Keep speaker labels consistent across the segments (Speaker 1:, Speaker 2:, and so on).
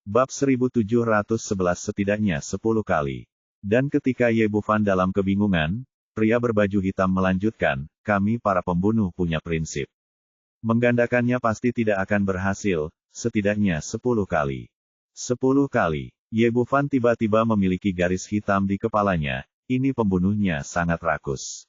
Speaker 1: Bab 1711 setidaknya 10 kali. Dan ketika Ye Bufan dalam kebingungan, pria berbaju hitam melanjutkan, kami para pembunuh punya prinsip. Menggandakannya pasti tidak akan berhasil, setidaknya 10 kali. 10 kali. Ye Bufan tiba-tiba memiliki garis hitam di kepalanya, ini pembunuhnya sangat rakus.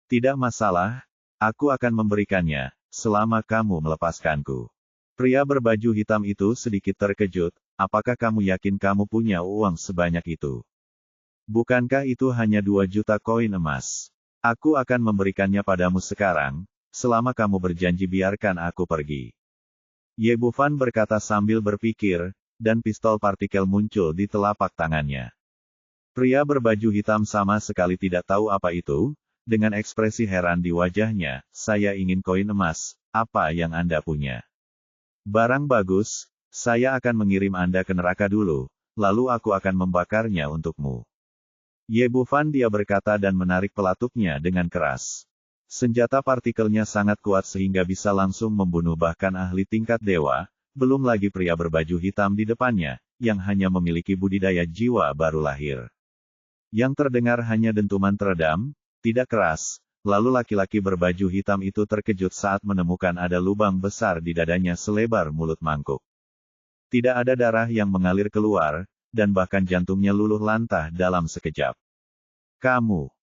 Speaker 1: Tidak masalah, aku akan memberikannya, selama kamu melepaskanku. Pria berbaju hitam itu sedikit terkejut, apakah kamu yakin kamu punya uang sebanyak itu? Bukankah itu hanya 2 juta koin emas? Aku akan memberikannya padamu sekarang, selama kamu berjanji biarkan aku pergi. Ye Bufan berkata sambil berpikir, dan pistol partikel muncul di telapak tangannya. Pria berbaju hitam sama sekali tidak tahu apa itu, dengan ekspresi heran di wajahnya, saya ingin koin emas, apa yang Anda punya? Barang bagus, saya akan mengirim Anda ke neraka dulu, lalu aku akan membakarnya untukmu. Ye Bufan dia berkata dan menarik pelatupnya dengan keras. Senjata partikelnya sangat kuat sehingga bisa langsung membunuh bahkan ahli tingkat dewa, belum lagi pria berbaju hitam di depannya, yang hanya memiliki budidaya jiwa baru lahir. Yang terdengar hanya dentuman teredam, tidak keras, lalu laki-laki berbaju hitam itu terkejut saat menemukan ada lubang besar di dadanya selebar mulut mangkuk. Tidak ada darah yang mengalir keluar, dan bahkan jantungnya luluh lantah dalam sekejap.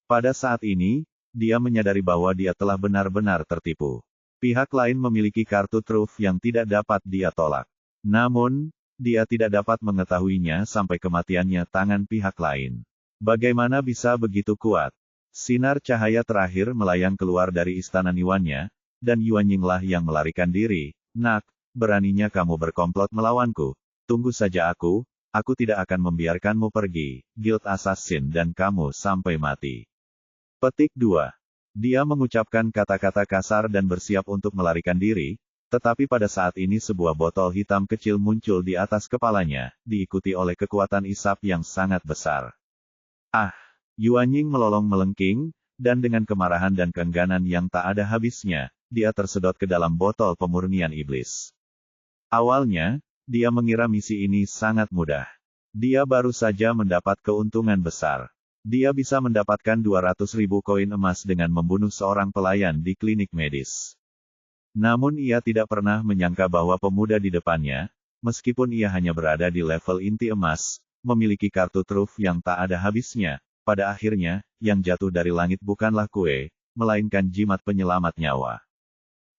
Speaker 1: Pada saat ini, dia menyadari bahwa dia telah benar-benar tertipu. Pihak lain memiliki kartu truf yang tidak dapat dia tolak. Namun, dia tidak dapat mengetahuinya sampai kematiannya tangan pihak lain. Bagaimana bisa begitu kuat? Sinar cahaya terakhir melayang keluar dari istana Niwannya, dan Yuanyinglah yang melarikan diri. Nak, beraninya kamu berkomplot melawanku. Tunggu saja aku tidak akan membiarkanmu pergi, Guild Assassin dan kamu sampai mati. Petik 2. Dia mengucapkan kata-kata kasar dan bersiap untuk melarikan diri, tetapi pada saat ini sebuah botol hitam kecil muncul di atas kepalanya, diikuti oleh kekuatan isap yang sangat besar. Yuanying melolong melengking, dan dengan kemarahan dan keengganan yang tak ada habisnya, dia tersedot ke dalam botol pemurnian iblis. Awalnya, dia mengira misi ini sangat mudah. Dia baru saja mendapat keuntungan besar. Dia bisa mendapatkan 200.000 koin emas dengan membunuh seorang pelayan di klinik medis. Namun ia tidak pernah menyangka bahwa pemuda di depannya, meskipun ia hanya berada di level inti emas, memiliki kartu truf yang tak ada habisnya. Pada akhirnya, yang jatuh dari langit bukanlah kue, melainkan jimat penyelamat nyawa.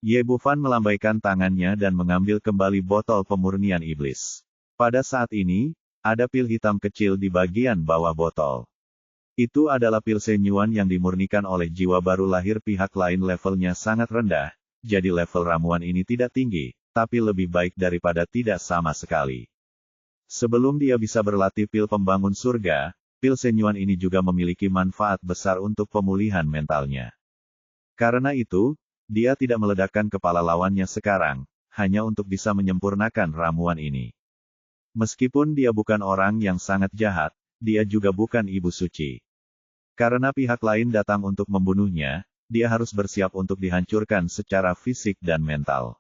Speaker 1: Ye Bufan melambaikan tangannya dan mengambil kembali botol pemurnian iblis. Pada saat ini, ada pil hitam kecil di bagian bawah botol. Itu adalah pil senyuan yang dimurnikan oleh jiwa baru lahir pihak lain levelnya sangat rendah, jadi level ramuan ini tidak tinggi, tapi lebih baik daripada tidak sama sekali. Sebelum dia bisa berlatih pil pembangun surga, pil senyuan ini juga memiliki manfaat besar untuk pemulihan mentalnya. Karena itu, dia tidak meledakkan kepala lawannya sekarang, hanya untuk bisa menyempurnakan ramuan ini. Meskipun dia bukan orang yang sangat jahat, dia juga bukan ibu suci. Karena pihak lain datang untuk membunuhnya, dia harus bersiap untuk dihancurkan secara fisik dan mental.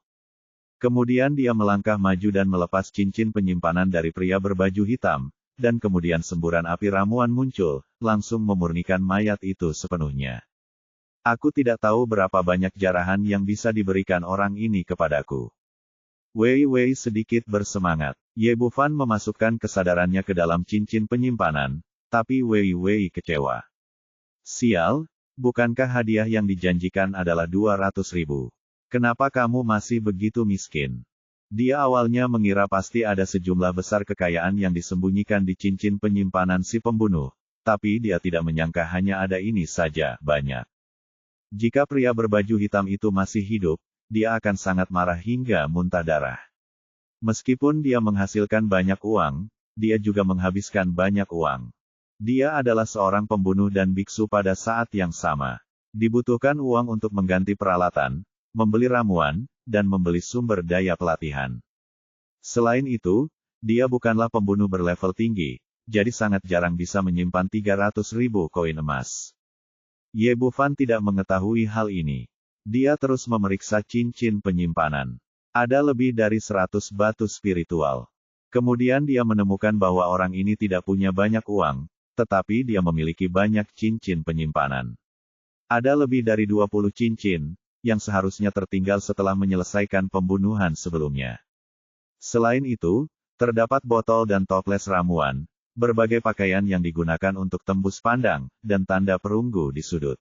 Speaker 1: Kemudian dia melangkah maju dan melepas cincin penyimpanan dari pria berbaju hitam, dan kemudian semburan api ramuan muncul, langsung memurnikan mayat itu sepenuhnya. Aku tidak tahu berapa banyak jarahan yang bisa diberikan orang ini kepadaku. Wei Wei sedikit bersemangat. Ye Bufan memasukkan kesadarannya ke dalam cincin penyimpanan, tapi Wei Wei kecewa. Sial, bukankah hadiah yang dijanjikan adalah 200.000? Kenapa kamu masih begitu miskin? Dia awalnya mengira pasti ada sejumlah besar kekayaan yang disembunyikan di cincin penyimpanan si pembunuh, tapi dia tidak menyangka hanya ada ini saja, banyak. Jika pria berbaju hitam itu masih hidup, dia akan sangat marah hingga muntah darah. Meskipun dia menghasilkan banyak uang, dia juga menghabiskan banyak uang. Dia adalah seorang pembunuh dan biksu pada saat yang sama. Dibutuhkan uang untuk mengganti peralatan, membeli ramuan, dan membeli sumber daya pelatihan. Selain itu, dia bukanlah pembunuh berlevel tinggi, jadi sangat jarang bisa menyimpan 300.000 koin emas. Ye Bufan tidak mengetahui hal ini. Dia terus memeriksa cincin penyimpanan. Ada lebih dari 100 batu spiritual. Kemudian dia menemukan bahwa orang ini tidak punya banyak uang, tetapi dia memiliki banyak cincin penyimpanan. Ada lebih dari 20 cincin, yang seharusnya tertinggal setelah menyelesaikan pembunuhan sebelumnya. Selain itu, terdapat botol dan toples ramuan, berbagai pakaian yang digunakan untuk tembus pandang, dan tanda perunggu di sudut.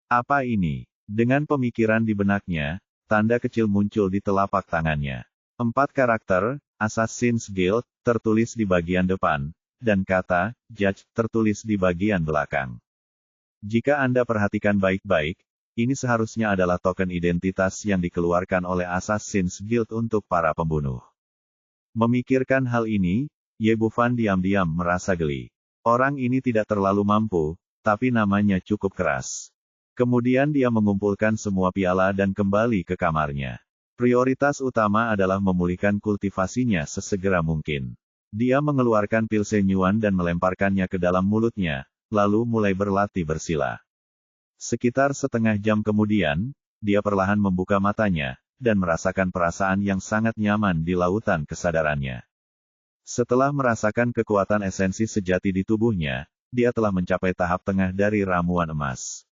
Speaker 1: Apa ini? Dengan pemikiran di benaknya, tanda kecil muncul di telapak tangannya. 4 karakter, Assassin's Guild, tertulis di bagian depan, dan kata, Judge, tertulis di bagian belakang. Jika Anda perhatikan baik-baik, ini seharusnya adalah token identitas yang dikeluarkan oleh Assassin's Guild untuk para pembunuh. Memikirkan hal ini, Ye Bufan diam-diam merasa geli. Orang ini tidak terlalu mampu, tapi namanya cukup keras. Kemudian dia mengumpulkan semua piala dan kembali ke kamarnya. Prioritas utama adalah memulihkan kultivasinya sesegera mungkin. Dia mengeluarkan pil senyuan dan melemparkannya ke dalam mulutnya, lalu mulai berlatih bersila. Sekitar setengah jam kemudian, dia perlahan membuka matanya, dan merasakan perasaan yang sangat nyaman di lautan kesadarannya. Setelah merasakan kekuatan esensi sejati di tubuhnya, dia telah mencapai tahap tengah dari ramuan emas.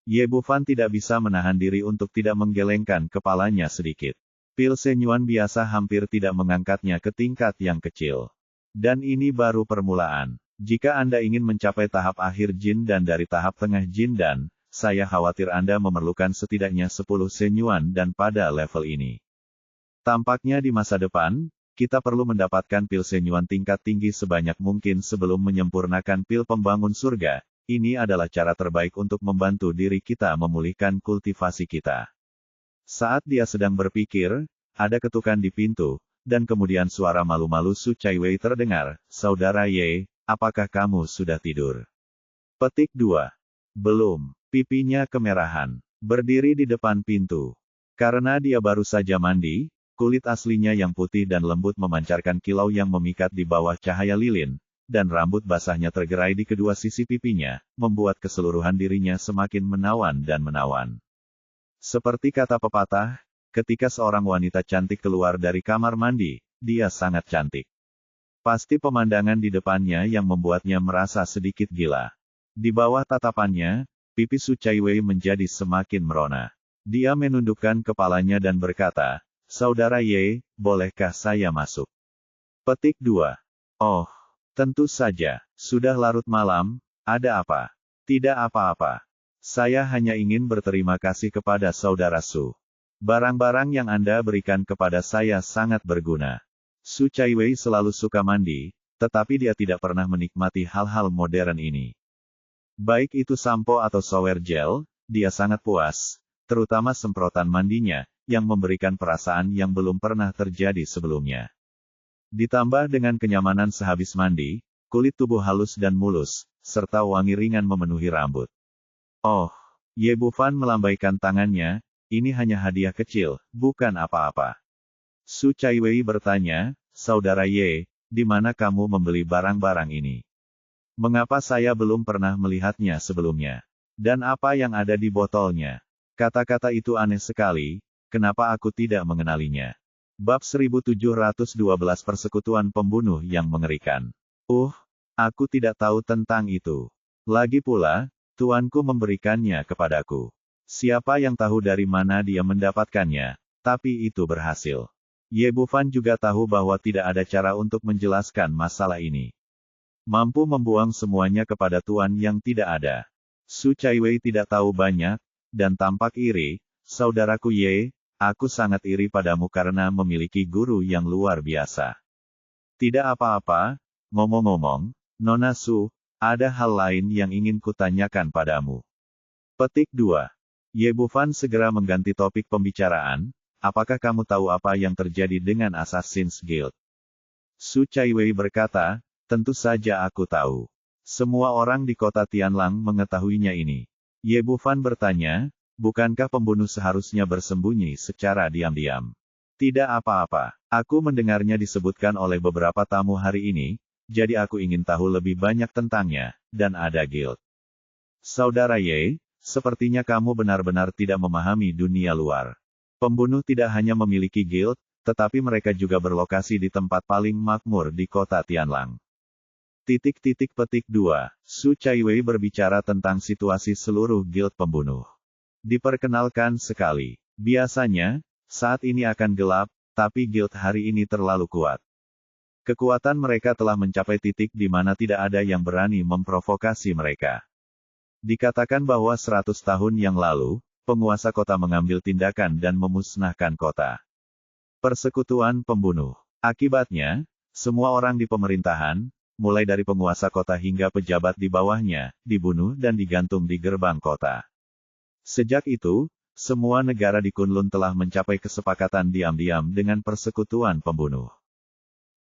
Speaker 1: Ye Bufan tidak bisa menahan diri untuk tidak menggelengkan kepalanya sedikit. Pil senyuan biasa hampir tidak mengangkatnya ke tingkat yang kecil. Dan ini baru permulaan. Jika Anda ingin mencapai tahap akhir Jin dan dari tahap tengah Jin dan, saya khawatir Anda memerlukan setidaknya 10 senyuan dan pada level ini. Tampaknya di masa depan, kita perlu mendapatkan pil senyuan tingkat tinggi sebanyak mungkin sebelum menyempurnakan pil pembangun surga. Ini adalah cara terbaik untuk membantu diri kita memulihkan kultivasi kita. Saat dia sedang berpikir, ada ketukan di pintu, dan kemudian suara malu-malu Su Chaiwei terdengar, "Saudara Ye, apakah kamu sudah tidur?" Petik 2. Belum. Pipinya kemerahan. Berdiri di depan pintu. Karena dia baru saja mandi, kulit aslinya yang putih dan lembut memancarkan kilau yang memikat di bawah cahaya lilin, dan rambut basahnya tergerai di kedua sisi pipinya, membuat keseluruhan dirinya semakin menawan dan menawan. Seperti kata pepatah, ketika seorang wanita cantik keluar dari kamar mandi, dia sangat cantik. Pasti pemandangan di depannya yang membuatnya merasa sedikit gila. Di bawah tatapannya, pipi Su Chaiwei menjadi semakin merona. Dia menundukkan kepalanya dan berkata, "Saudara Ye, bolehkah saya masuk?" Petik 2. Oh. Tentu saja, sudah larut malam, ada apa? Tidak apa-apa. Saya hanya ingin berterima kasih kepada saudara Su. Barang-barang yang Anda berikan kepada saya sangat berguna. Su Chaiwei selalu suka mandi, tetapi dia tidak pernah menikmati hal-hal modern ini. Baik itu sampo atau shower gel, dia sangat puas, terutama semprotan mandinya, yang memberikan perasaan yang belum pernah terjadi sebelumnya. Ditambah dengan kenyamanan sehabis mandi, kulit tubuh halus dan mulus, serta wangi ringan memenuhi rambut. Oh, Ye Bufan melambaikan tangannya, ini hanya hadiah kecil, bukan apa-apa. Su Chaiwei bertanya, "Saudara Ye, di mana kamu membeli barang-barang ini? Mengapa saya belum pernah melihatnya sebelumnya? Dan apa yang ada di botolnya?" Kata-kata itu aneh sekali, kenapa aku tidak mengenalinya? Bab 1712 Persekutuan Pembunuh yang Mengerikan. Aku tidak tahu tentang itu. Lagi pula, tuanku memberikannya kepadaku. Siapa yang tahu dari mana dia mendapatkannya, tapi itu berhasil. Ye Bufan juga tahu bahwa tidak ada cara untuk menjelaskan masalah ini. Mampu membuang semuanya kepada tuan yang tidak ada. Su Chaiwei tidak tahu banyak, dan tampak iri, "Saudaraku Ye, aku sangat iri padamu karena memiliki guru yang luar biasa." Tidak apa-apa, ngomong-ngomong, Nona Su, ada hal lain yang ingin kutanyakan padamu. Petik 2. Ye Bufan segera mengganti topik pembicaraan, "Apakah kamu tahu apa yang terjadi dengan Assassin's Guild?" Su Chaiwei berkata, "Tentu saja aku tahu. Semua orang di kota Tianlang mengetahuinya ini." Ye Bufan bertanya, "Bukankah pembunuh seharusnya bersembunyi secara diam-diam?" Tidak apa-apa. Aku mendengarnya disebutkan oleh beberapa tamu hari ini, jadi aku ingin tahu lebih banyak tentangnya, dan ada guild. Saudara Ye, sepertinya kamu benar-benar tidak memahami dunia luar. Pembunuh tidak hanya memiliki guild, tetapi mereka juga berlokasi di tempat paling makmur di kota Tianlang. Petik 2. Su Chaiwei berbicara tentang situasi seluruh guild pembunuh. Diperkenalkan sekali. Biasanya, saat ini akan gelap, tapi guild hari ini terlalu kuat. Kekuatan mereka telah mencapai titik di mana tidak ada yang berani memprovokasi mereka. Dikatakan bahwa 100 tahun yang lalu, penguasa kota mengambil tindakan dan memusnahkan kota. Persekutuan pembunuh. Akibatnya, semua orang di pemerintahan, mulai dari penguasa kota hingga pejabat di bawahnya, dibunuh dan digantung di gerbang kota. Sejak itu, semua negara di Kunlun telah mencapai kesepakatan diam-diam dengan persekutuan pembunuh.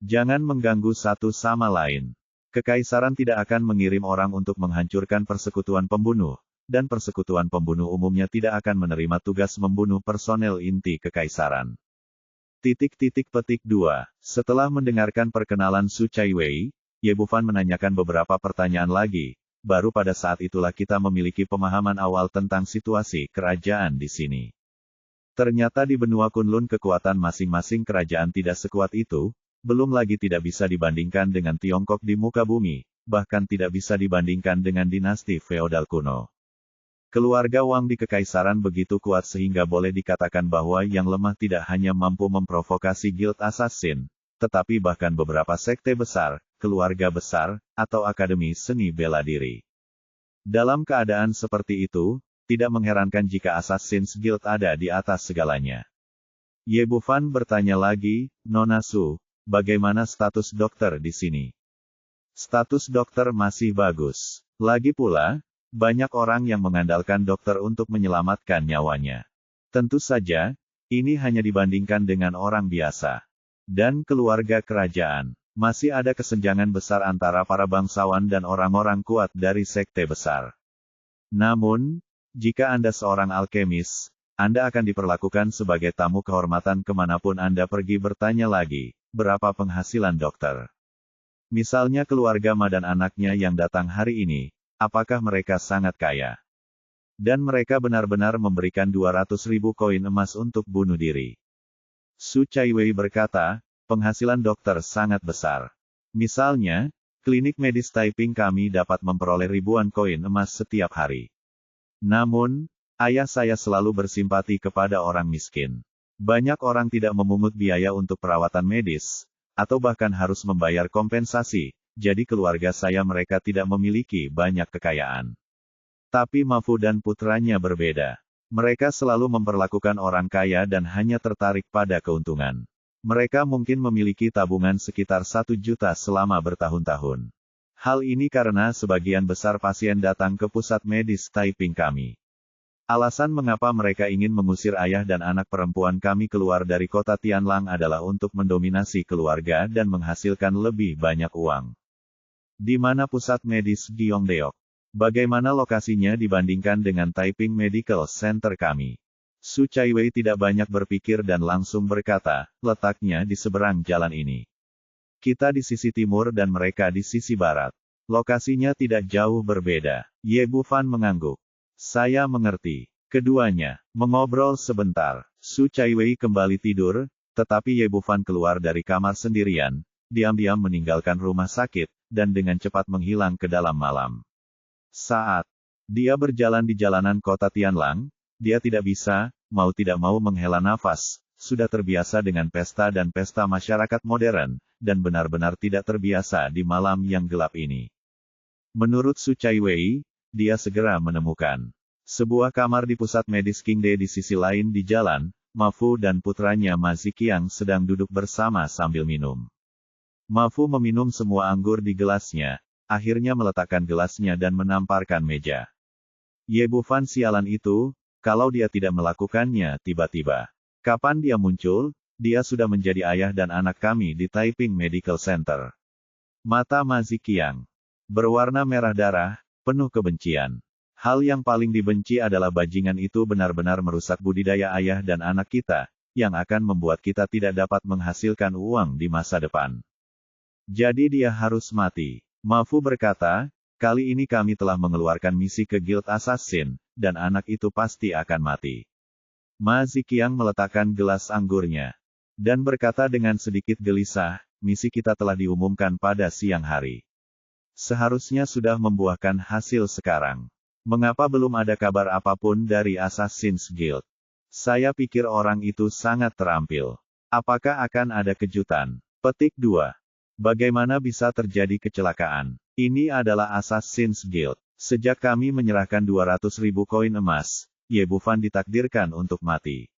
Speaker 1: Jangan mengganggu satu sama lain. Kekaisaran tidak akan mengirim orang untuk menghancurkan persekutuan pembunuh, dan persekutuan pembunuh umumnya tidak akan menerima tugas membunuh personel inti kekaisaran. Petik 2. Setelah mendengarkan perkenalan Su Chaiwei, Ye Bufan menanyakan beberapa pertanyaan lagi, baru pada saat itulah kita memiliki pemahaman awal tentang situasi kerajaan di sini. Ternyata di benua Kunlun kekuatan masing-masing kerajaan tidak sekuat itu, belum lagi tidak bisa dibandingkan dengan Tiongkok di muka bumi, bahkan tidak bisa dibandingkan dengan dinasti feodal kuno. Keluarga Wang di kekaisaran begitu kuat sehingga boleh dikatakan bahwa yang lemah tidak hanya mampu memprovokasi guild assassin, tetapi bahkan beberapa sekte besar, keluarga besar, atau akademi seni bela diri. Dalam keadaan seperti itu, tidak mengherankan jika Assassin's Guild ada di atas segalanya. Ye Bufan bertanya lagi, Nona Su, bagaimana status dokter di sini? Status dokter masih bagus. Lagi pula, banyak orang yang mengandalkan dokter untuk menyelamatkan nyawanya. Tentu saja, ini hanya dibandingkan dengan orang biasa. Dan keluarga kerajaan. Masih ada kesenjangan besar antara para bangsawan dan orang-orang kuat dari sekte besar. Namun, jika Anda seorang alkemis, Anda akan diperlakukan sebagai tamu kehormatan kemanapun Anda pergi. Bertanya lagi, berapa penghasilan dokter? Misalnya keluarga Ma dan anaknya yang datang hari ini, apakah mereka sangat kaya? Dan mereka benar-benar memberikan 200.000 koin emas untuk bunuh diri. Su Chaiwei berkata, penghasilan dokter sangat besar. Misalnya, klinik medis Taiping kami dapat memperoleh ribuan koin emas setiap hari. Namun, ayah saya selalu bersimpati kepada orang miskin. Banyak orang tidak memungut biaya untuk perawatan medis, atau bahkan harus membayar kompensasi, jadi keluarga saya mereka tidak memiliki banyak kekayaan. Tapi Mafu dan putranya berbeda. Mereka selalu memperlakukan orang kaya dan hanya tertarik pada keuntungan. Mereka mungkin memiliki tabungan sekitar 1 juta selama bertahun-tahun. Hal ini karena sebagian besar pasien datang ke pusat medis Taiping kami. Alasan mengapa mereka ingin mengusir ayah dan anak perempuan kami keluar dari kota Tianlang adalah untuk mendominasi keluarga dan menghasilkan lebih banyak uang. Di mana pusat medis Gyeongdeok? Bagaimana lokasinya dibandingkan dengan Taiping Medical Center kami? Su Chaiwei tidak banyak berpikir dan langsung berkata, letaknya di seberang jalan ini. Kita di sisi timur dan mereka di sisi barat. Lokasinya tidak jauh berbeda. Ye Bufan mengangguk. Saya mengerti. Keduanya mengobrol sebentar. Su Chaiwei kembali tidur, tetapi Ye Bufan keluar dari kamar sendirian, diam-diam meninggalkan rumah sakit, dan dengan cepat menghilang ke dalam malam. Saat dia berjalan di jalanan kota Tianlang, dia tidak bisa, mau tidak mau menghela nafas, sudah terbiasa dengan pesta dan pesta masyarakat modern, dan benar-benar tidak terbiasa di malam yang gelap ini. Menurut Su Chaiwei, dia segera menemukan sebuah kamar di pusat medis Qingde di sisi lain di jalan. Mafu dan putranya Ma Ziqiang sedang duduk bersama sambil minum. Mafu meminum semua anggur di gelasnya, akhirnya meletakkan gelasnya dan menamparkan meja. Ye Bufan sialan itu, kalau dia tidak melakukannya tiba-tiba. Kapan dia muncul, dia sudah menjadi ayah dan anak kami di Taiping Medical Center. Mata Ma Ziqiang berwarna merah darah, penuh kebencian. Hal yang paling dibenci adalah bajingan itu benar-benar merusak budidaya ayah dan anak kita, yang akan membuat kita tidak dapat menghasilkan uang di masa depan. Jadi dia harus mati. Mafu berkata, kali ini kami telah mengeluarkan misi ke Guild Assassin, dan anak itu pasti akan mati. Ma Ziqiang meletakkan gelas anggurnya. dan berkata dengan sedikit gelisah, misi kita telah diumumkan pada siang hari. Seharusnya sudah membuahkan hasil sekarang. Mengapa belum ada kabar apapun dari Assassin's Guild? Saya pikir orang itu sangat terampil. Apakah akan ada kejutan? Petik 2. Bagaimana bisa terjadi kecelakaan? Ini adalah Assassin's Guild. Sejak kami menyerahkan 200.000 koin emas, Ye Bufan ditakdirkan untuk mati.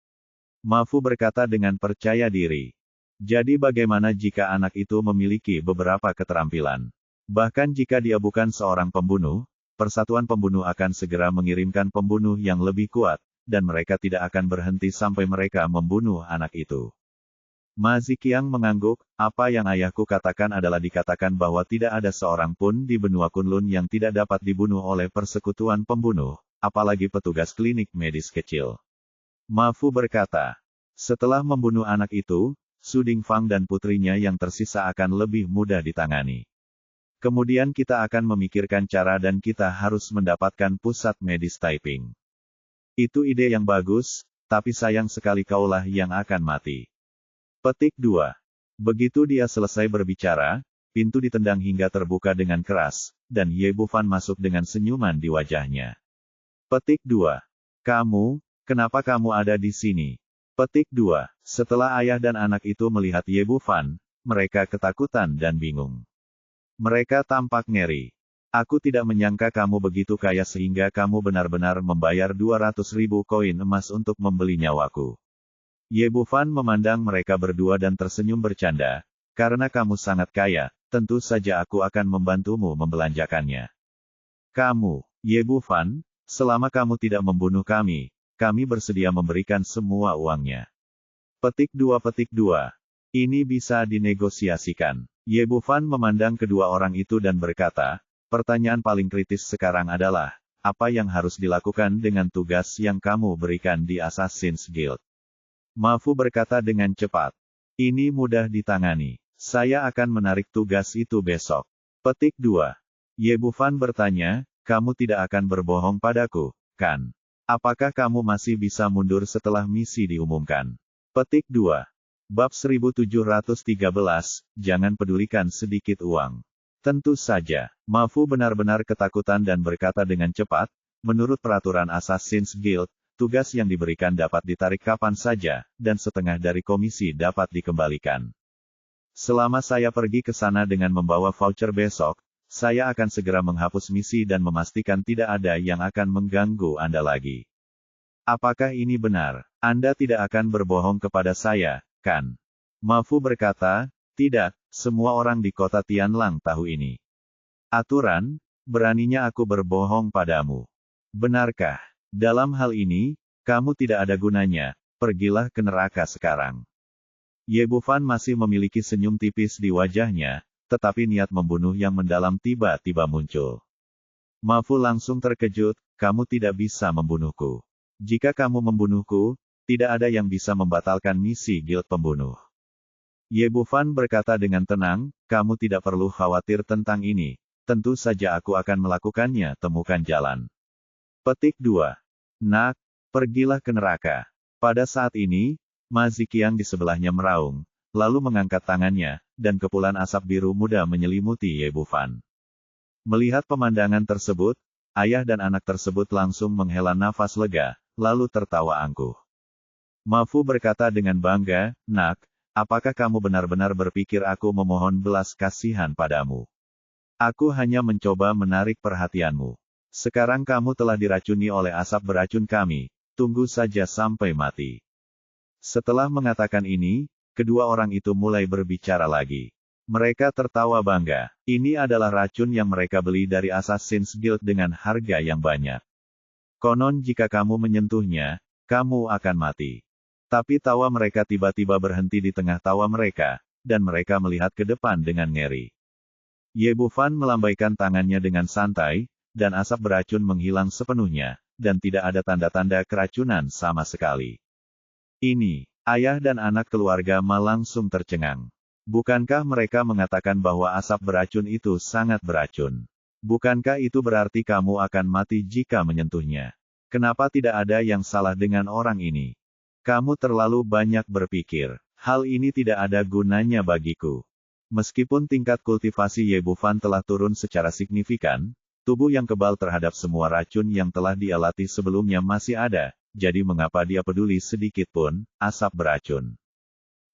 Speaker 1: Ma Fu berkata dengan percaya diri. Jadi bagaimana jika anak itu memiliki beberapa keterampilan? Bahkan jika dia bukan seorang pembunuh, Persatuan Pembunuh akan segera mengirimkan pembunuh yang lebih kuat, dan mereka tidak akan berhenti sampai mereka membunuh anak itu. Ma Ziqiang mengangguk, apa yang ayahku katakan adalah dikatakan bahwa tidak ada seorang pun di benua Kunlun yang tidak dapat dibunuh oleh persekutuan pembunuh, apalagi petugas klinik medis kecil. Ma Fu berkata, setelah membunuh anak itu, Su Dingfang dan putrinya yang tersisa akan lebih mudah ditangani. Kemudian kita akan memikirkan cara dan kita harus mendapatkan pusat medis Taiping. Itu ide yang bagus, tapi sayang sekali kaulah yang akan mati. Petik 2. Begitu dia selesai berbicara, pintu ditendang hingga terbuka dengan keras, dan Ye Bufan masuk dengan senyuman di wajahnya. Petik 2. Kenapa kamu ada di sini? Petik 2. Setelah ayah dan anak itu melihat Ye Bufan, mereka ketakutan dan bingung. Mereka tampak ngeri. Aku tidak menyangka kamu begitu kaya sehingga kamu benar-benar membayar 200.000 koin emas untuk membeli nyawaku. Ye Bufan memandang mereka berdua dan tersenyum bercanda, karena kamu sangat kaya, tentu saja aku akan membantumu membelanjakannya. Kamu, Ye Bufan, selama kamu tidak membunuh kami bersedia memberikan semua uangnya. Petik 2. Ini bisa dinegosiasikan. Ye Bufan memandang kedua orang itu dan berkata, pertanyaan paling kritis sekarang adalah, apa yang harus dilakukan dengan tugas yang kamu berikan di Assassin's Guild? Ma Fu berkata dengan cepat. Ini mudah ditangani. Saya akan menarik tugas itu besok. Petik 2. Ye Bufan bertanya, kamu tidak akan berbohong padaku, kan? Apakah kamu masih bisa mundur setelah misi diumumkan? Petik 2. Bab 1713, jangan pedulikan sedikit uang. Tentu saja, Ma Fu benar-benar ketakutan dan berkata dengan cepat, menurut peraturan Assassin's Guild, tugas yang diberikan dapat ditarik kapan saja, dan setengah dari komisi dapat dikembalikan. Selama saya pergi ke sana dengan membawa voucher besok, saya akan segera menghapus misi dan memastikan tidak ada yang akan mengganggu Anda lagi. Apakah ini benar? Anda tidak akan berbohong kepada saya, kan? Ma Fu berkata, tidak, semua orang di kota Tianlang tahu ini. Aturan, beraninya aku berbohong padamu. Benarkah? Dalam hal ini, kamu tidak ada gunanya, pergilah ke neraka sekarang. Ye Bufan masih memiliki senyum tipis di wajahnya, tetapi niat membunuh yang mendalam tiba-tiba muncul. Ma Fu langsung terkejut, kamu tidak bisa membunuhku. Jika kamu membunuhku, tidak ada yang bisa membatalkan misi Guild Pembunuh. Ye Bufan berkata dengan tenang, kamu tidak perlu khawatir tentang ini, tentu saja aku akan melakukannya, temukan jalan. Petik 2. Nak, pergilah ke neraka. Pada saat ini, Ma Ziqiang di sebelahnya meraung, lalu mengangkat tangannya, dan kepulan asap biru muda menyelimuti Ye Bufan. Melihat pemandangan tersebut, ayah dan anak tersebut langsung menghela nafas lega, lalu tertawa angkuh. Ma Fu berkata dengan bangga, nak, apakah kamu benar-benar berpikir aku memohon belas kasihan padamu? Aku hanya mencoba menarik perhatianmu. Sekarang kamu telah diracuni oleh asap beracun kami, tunggu saja sampai mati. Setelah mengatakan ini, kedua orang itu mulai berbicara lagi. Mereka tertawa bangga. Ini adalah racun yang mereka beli dari Assassin's Guild dengan harga yang banyak. Konon jika kamu menyentuhnya, kamu akan mati. Tapi tawa mereka tiba-tiba berhenti di tengah tawa mereka, dan mereka melihat ke depan dengan ngeri. Ye Bufan melambaikan tangannya dengan santai, dan asap beracun menghilang sepenuhnya, dan tidak ada tanda-tanda keracunan sama sekali. Ini, ayah dan anak keluarga Ma langsung tercengang. Bukankah mereka mengatakan bahwa asap beracun itu sangat beracun? Bukankah itu berarti kamu akan mati jika menyentuhnya? Kenapa tidak ada yang salah dengan orang ini? Kamu terlalu banyak berpikir. Hal ini tidak ada gunanya bagiku. Meskipun tingkat kultivasi Ye Bufan telah turun secara signifikan, tubuh yang kebal terhadap semua racun yang telah dia latih sebelumnya masih ada, jadi mengapa dia peduli sedikit pun, asap beracun.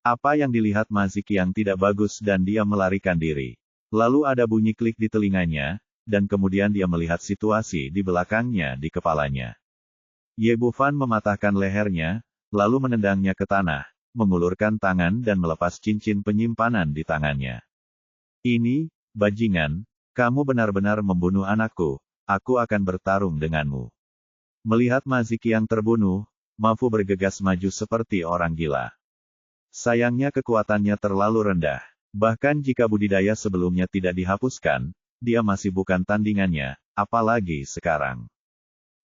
Speaker 1: Apa yang dilihat Ma Ziqiang tidak bagus dan dia melarikan diri. Lalu ada bunyi klik di telinganya, dan kemudian dia melihat situasi di belakangnya di kepalanya. Ye Bufan mematahkan lehernya, lalu menendangnya ke tanah, mengulurkan tangan dan melepas cincin penyimpanan di tangannya. Ini, bajingan, kamu benar-benar membunuh anakku, aku akan bertarung denganmu. Melihat Ma Ziqiang terbunuh, Ma Fu bergegas maju seperti orang gila. Sayangnya kekuatannya terlalu rendah. Bahkan jika budidaya sebelumnya tidak dihapuskan, dia masih bukan tandingannya, apalagi sekarang.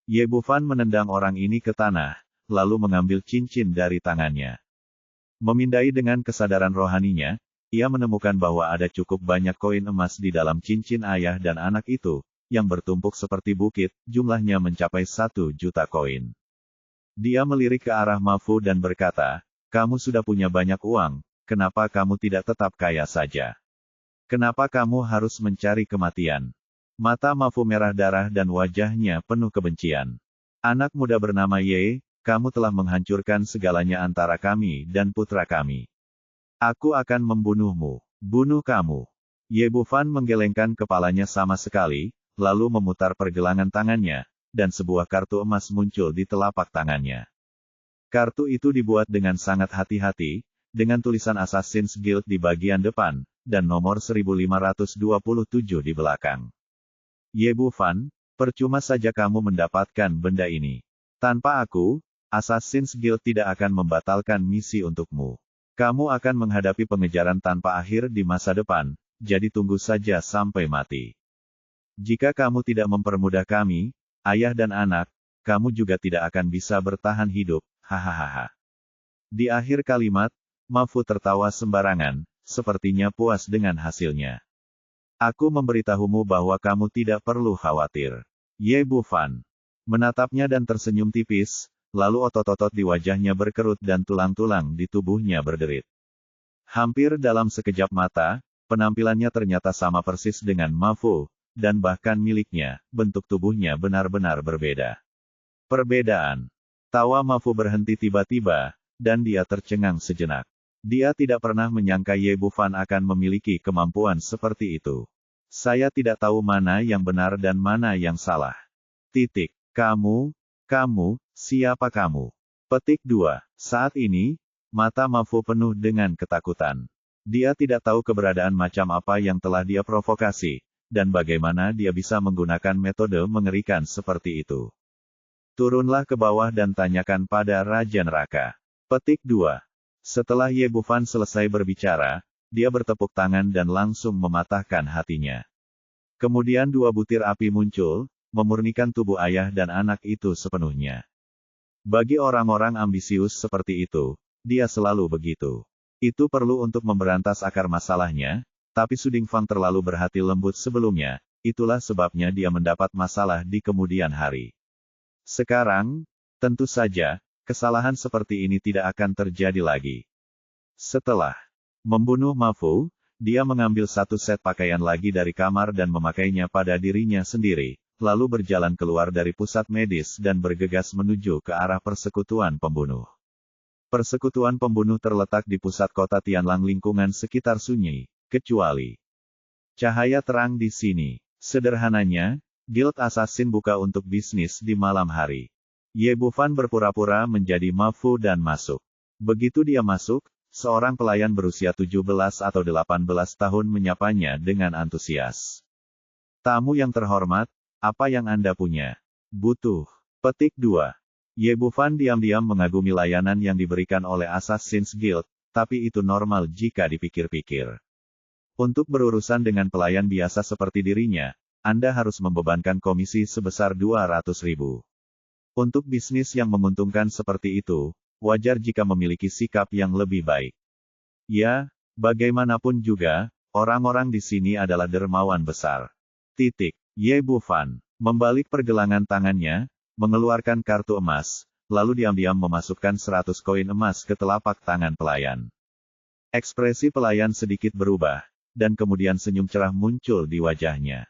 Speaker 1: Ye Bufan menendang orang ini ke tanah, lalu mengambil cincin dari tangannya. Memindai dengan kesadaran rohaninya, ia menemukan bahwa ada cukup banyak koin emas di dalam cincin ayah dan anak itu, yang bertumpuk seperti bukit, jumlahnya mencapai 1 juta koin. Dia melirik ke arah Ma Fu dan berkata, kamu sudah punya banyak uang, kenapa kamu tidak tetap kaya saja? Kenapa kamu harus mencari kematian? Mata Ma Fu merah darah dan wajahnya penuh kebencian. Anak muda bernama Ye, kamu telah menghancurkan segalanya antara kami dan putra kami. Aku akan membunuhmu. Bunuh kamu. Ye Bufan menggelengkan kepalanya sama sekali, lalu memutar pergelangan tangannya, dan sebuah kartu emas muncul di telapak tangannya. Kartu itu dibuat dengan sangat hati-hati, dengan tulisan Assassin's Guild di bagian depan, dan nomor 1527 di belakang. Ye Bufan, percuma saja kamu mendapatkan benda ini. Tanpa aku, Assassin's Guild tidak akan membatalkan misi untukmu. Kamu akan menghadapi pengejaran tanpa akhir di masa depan, jadi tunggu saja sampai mati. Jika kamu tidak mempermudah kami, ayah dan anak, kamu juga tidak akan bisa bertahan hidup, hahaha. Di akhir kalimat, Ma Fu tertawa sembarangan, sepertinya puas dengan hasilnya. Aku memberitahumu bahwa kamu tidak perlu khawatir. Ye Bufan menatapnya dan tersenyum tipis, lalu otot-otot di wajahnya berkerut dan tulang-tulang di tubuhnya berderit. Hampir dalam sekejap mata, penampilannya ternyata sama persis dengan Ma Fu, dan bahkan miliknya, bentuk tubuhnya benar-benar berbeda. Perbedaan. Tawa Ma Fu berhenti tiba-tiba, dan dia tercengang sejenak. Dia tidak pernah menyangka Ye Bufan akan memiliki kemampuan seperti itu. Saya tidak tahu mana yang benar dan mana yang salah. Titik. Kamu, siapa kamu? Petik 2. Saat ini, mata Ma Fu penuh dengan ketakutan. Dia tidak tahu keberadaan macam apa yang telah dia provokasi, dan bagaimana dia bisa menggunakan metode mengerikan seperti itu. Turunlah ke bawah dan tanyakan pada Raja Neraka. Petik 2. Setelah Ye Bufan selesai berbicara, dia bertepuk tangan dan langsung mematahkan hatinya. Kemudian 2 butir api muncul, memurnikan tubuh ayah dan anak itu sepenuhnya. Bagi orang-orang ambisius seperti itu, dia selalu begitu. Itu perlu untuk memberantas akar masalahnya, tapi Suding Fang terlalu berhati lembut sebelumnya, itulah sebabnya dia mendapat masalah di kemudian hari. Sekarang, tentu saja, kesalahan seperti ini tidak akan terjadi lagi. Setelah membunuh Ma Fu, dia mengambil 1 set pakaian lagi dari kamar dan memakainya pada dirinya sendiri, lalu berjalan keluar dari pusat medis dan bergegas menuju ke arah persekutuan pembunuh. Persekutuan pembunuh terletak di pusat kota Tianlang lingkungan sekitar sunyi, kecuali cahaya terang di sini. Sederhananya, Guild Assassin buka untuk bisnis di malam hari. Ye Bufan berpura-pura menjadi Ma Fu dan masuk. Begitu dia masuk, seorang pelayan berusia 17 atau 18 tahun menyapanya dengan antusias. Tamu yang terhormat, apa yang Anda punya? Butuh. Petik 2. Ye Bufan diam-diam mengagumi layanan yang diberikan oleh Assassin's Guild, tapi itu normal jika dipikir-pikir. Untuk berurusan dengan pelayan biasa seperti dirinya, Anda harus membebankan komisi sebesar 200.000. Untuk bisnis yang menguntungkan seperti itu, wajar jika memiliki sikap yang lebih baik. Ya, bagaimanapun juga, orang-orang di sini adalah dermawan besar. Titik. Ye Bufan membalik pergelangan tangannya, mengeluarkan kartu emas, lalu diam-diam memasukkan 100 koin emas ke telapak tangan pelayan. Ekspresi pelayan sedikit berubah, dan kemudian senyum cerah muncul di wajahnya.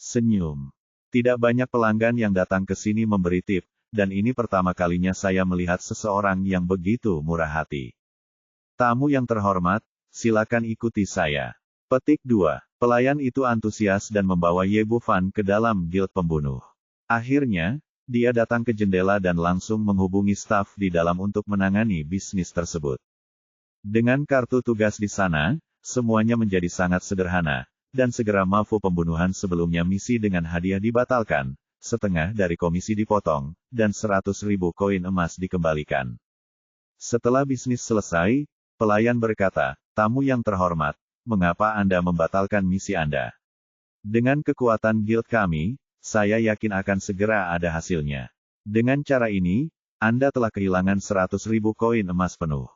Speaker 1: Senyum. Tidak banyak pelanggan yang datang ke sini memberi tip, dan ini pertama kalinya saya melihat seseorang yang begitu murah hati. Tamu yang terhormat, silakan ikuti saya. Petik 2. Pelayan itu antusias dan membawa Ye Bufan ke dalam guild pembunuh. Akhirnya, dia datang ke jendela dan langsung menghubungi staf di dalam untuk menangani bisnis tersebut. Dengan kartu tugas di sana, semuanya menjadi sangat sederhana, dan segera mafu pembunuhan sebelumnya misi dengan hadiah dibatalkan, setengah dari komisi dipotong, dan 100.000 koin emas dikembalikan. Setelah bisnis selesai, pelayan berkata, tamu yang terhormat, mengapa Anda membatalkan misi Anda? Dengan kekuatan guild kami, saya yakin akan segera ada hasilnya. Dengan cara ini, Anda telah kehilangan 100.000 koin emas penuh.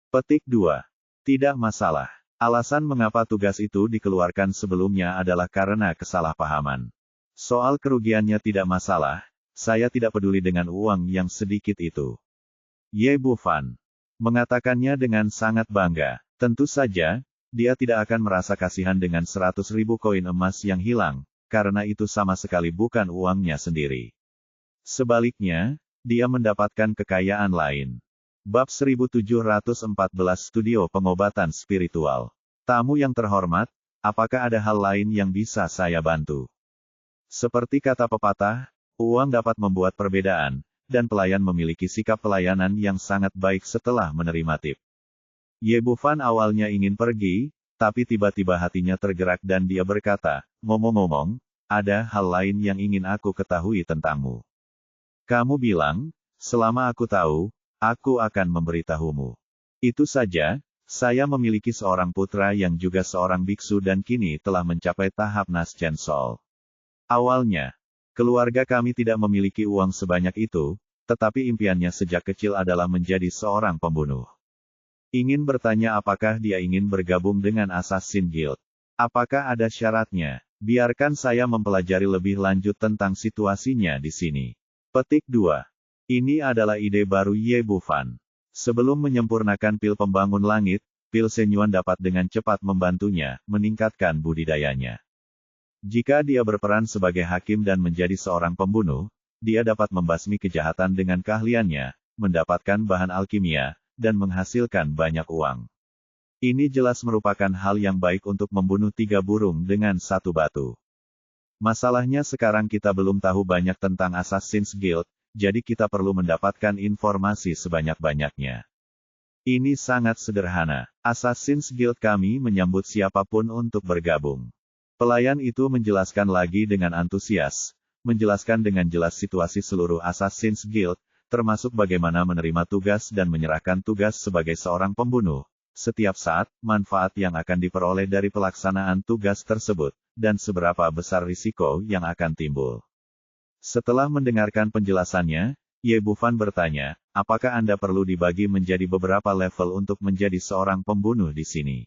Speaker 1: Petik 2. Tidak masalah. Alasan mengapa tugas itu dikeluarkan sebelumnya adalah karena kesalahpahaman. Soal kerugiannya tidak masalah, saya tidak peduli dengan uang yang sedikit itu. Ye Bufan mengatakannya dengan sangat bangga. Tentu saja, dia tidak akan merasa kasihan dengan 100.000 koin emas yang hilang, karena itu sama sekali bukan uangnya sendiri. Sebaliknya, dia mendapatkan kekayaan lain. Bab 1714 Studio Pengobatan Spiritual. Tamu yang terhormat, apakah ada hal lain yang bisa saya bantu? Seperti kata pepatah, uang dapat membuat perbedaan, dan pelayan memiliki sikap pelayanan yang sangat baik setelah menerima tip. Ye Bufan awalnya ingin pergi, tapi tiba-tiba hatinya tergerak dan dia berkata, ngomong-ngomong, ada hal lain yang ingin aku ketahui tentangmu. Kamu bilang, selama aku tahu, aku akan memberitahumu. Itu saja, saya memiliki seorang putra yang juga seorang biksu dan kini telah mencapai tahap Nasjen Sol. Awalnya, keluarga kami tidak memiliki uang sebanyak itu, tetapi impiannya sejak kecil adalah menjadi seorang pembunuh. Ingin bertanya apakah dia ingin bergabung dengan Assassin Guild. Apakah ada syaratnya? Biarkan saya mempelajari lebih lanjut tentang situasinya di sini. Petik 2. Ini adalah ide baru Ye Bufan. Sebelum menyempurnakan pil pembangun langit, pil Senyuan dapat dengan cepat membantunya, meningkatkan budidayanya. Jika dia berperan sebagai hakim dan menjadi seorang pembunuh, dia dapat membasmi kejahatan dengan keahliannya, mendapatkan bahan alkimia, dan menghasilkan banyak uang. Ini jelas merupakan hal yang baik untuk membunuh 3 burung dengan 1 batu. Masalahnya sekarang kita belum tahu banyak tentang Assassin's Guild, jadi kita perlu mendapatkan informasi sebanyak-banyaknya. Ini sangat sederhana. Assassin's Guild kami menyambut siapapun untuk bergabung. Pelayan itu menjelaskan lagi dengan antusias, menjelaskan dengan jelas situasi seluruh Assassin's Guild, termasuk bagaimana menerima tugas dan menyerahkan tugas sebagai seorang pembunuh, setiap saat, manfaat yang akan diperoleh dari pelaksanaan tugas tersebut, dan seberapa besar risiko yang akan timbul. Setelah mendengarkan penjelasannya, Ye Bufan bertanya, apakah Anda perlu dibagi menjadi beberapa level untuk menjadi seorang pembunuh di sini?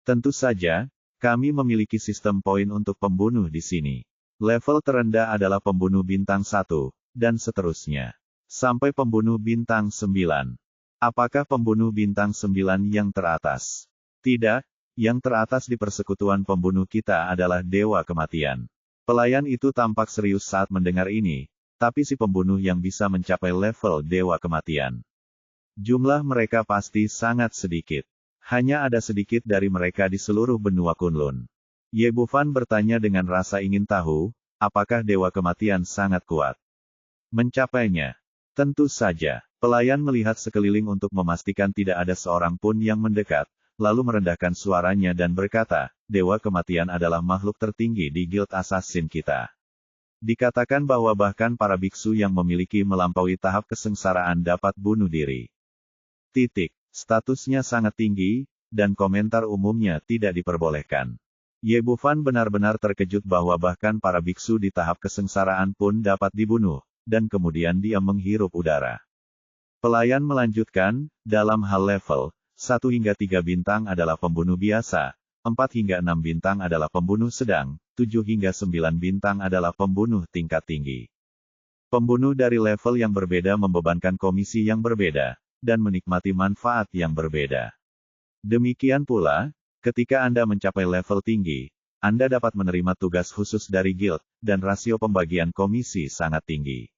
Speaker 1: Tentu saja, kami memiliki sistem poin untuk pembunuh di sini. Level terendah adalah pembunuh bintang 1, dan seterusnya. Sampai pembunuh bintang 9. Apakah pembunuh bintang 9 yang teratas? Tidak, yang teratas di persekutuan pembunuh kita adalah Dewa Kematian. Pelayan itu tampak serius saat mendengar ini, tapi si pembunuh yang bisa mencapai level Dewa Kematian. Jumlah mereka pasti sangat sedikit. Hanya ada sedikit dari mereka di seluruh benua Kunlun. Ye Bufan bertanya dengan rasa ingin tahu, apakah Dewa Kematian sangat kuat? Mencapainya. Tentu saja. Pelayan melihat sekeliling untuk memastikan tidak ada seorang pun yang mendekat, lalu merendahkan suaranya dan berkata, Dewa Kematian adalah makhluk tertinggi di Guild Assassin kita. Dikatakan bahwa bahkan para biksu yang memiliki melampaui tahap kesengsaraan dapat bunuh diri. Statusnya sangat tinggi, dan komentar umumnya tidak diperbolehkan. Ye Bufan benar-benar terkejut bahwa bahkan para biksu di tahap kesengsaraan pun dapat dibunuh, dan kemudian dia menghirup udara. Pelayan melanjutkan, dalam hal level, 1 hingga 3 bintang adalah pembunuh biasa, 4 hingga 6 bintang adalah pembunuh sedang, 7 hingga 9 bintang adalah pembunuh tingkat tinggi. Pembunuh dari level yang berbeda membebankan komisi yang berbeda, dan menikmati manfaat yang berbeda. Demikian pula, ketika Anda mencapai level tinggi, Anda dapat menerima tugas khusus dari guild, dan rasio pembagian komisi sangat tinggi.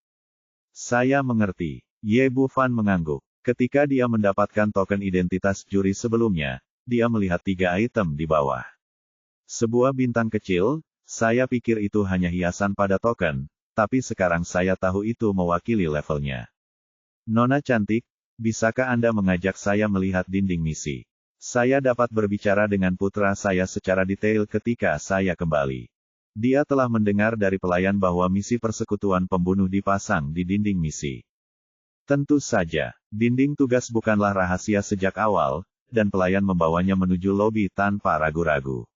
Speaker 1: Saya mengerti. Ye Bufan mengangguk. Ketika dia mendapatkan token identitas juri sebelumnya, dia melihat 3 item di bawah. Sebuah bintang kecil, saya pikir itu hanya hiasan pada token, tapi sekarang saya tahu itu mewakili levelnya. Nona cantik, bisakah Anda mengajak saya melihat dinding misi? Saya dapat berbicara dengan putra saya secara detail ketika saya kembali. Dia telah mendengar dari pelayan bahwa misi persekutuan pembunuh dipasang di dinding misi. Tentu saja, dinding tugas bukanlah rahasia sejak awal, dan pelayan membawanya menuju lobi tanpa ragu-ragu.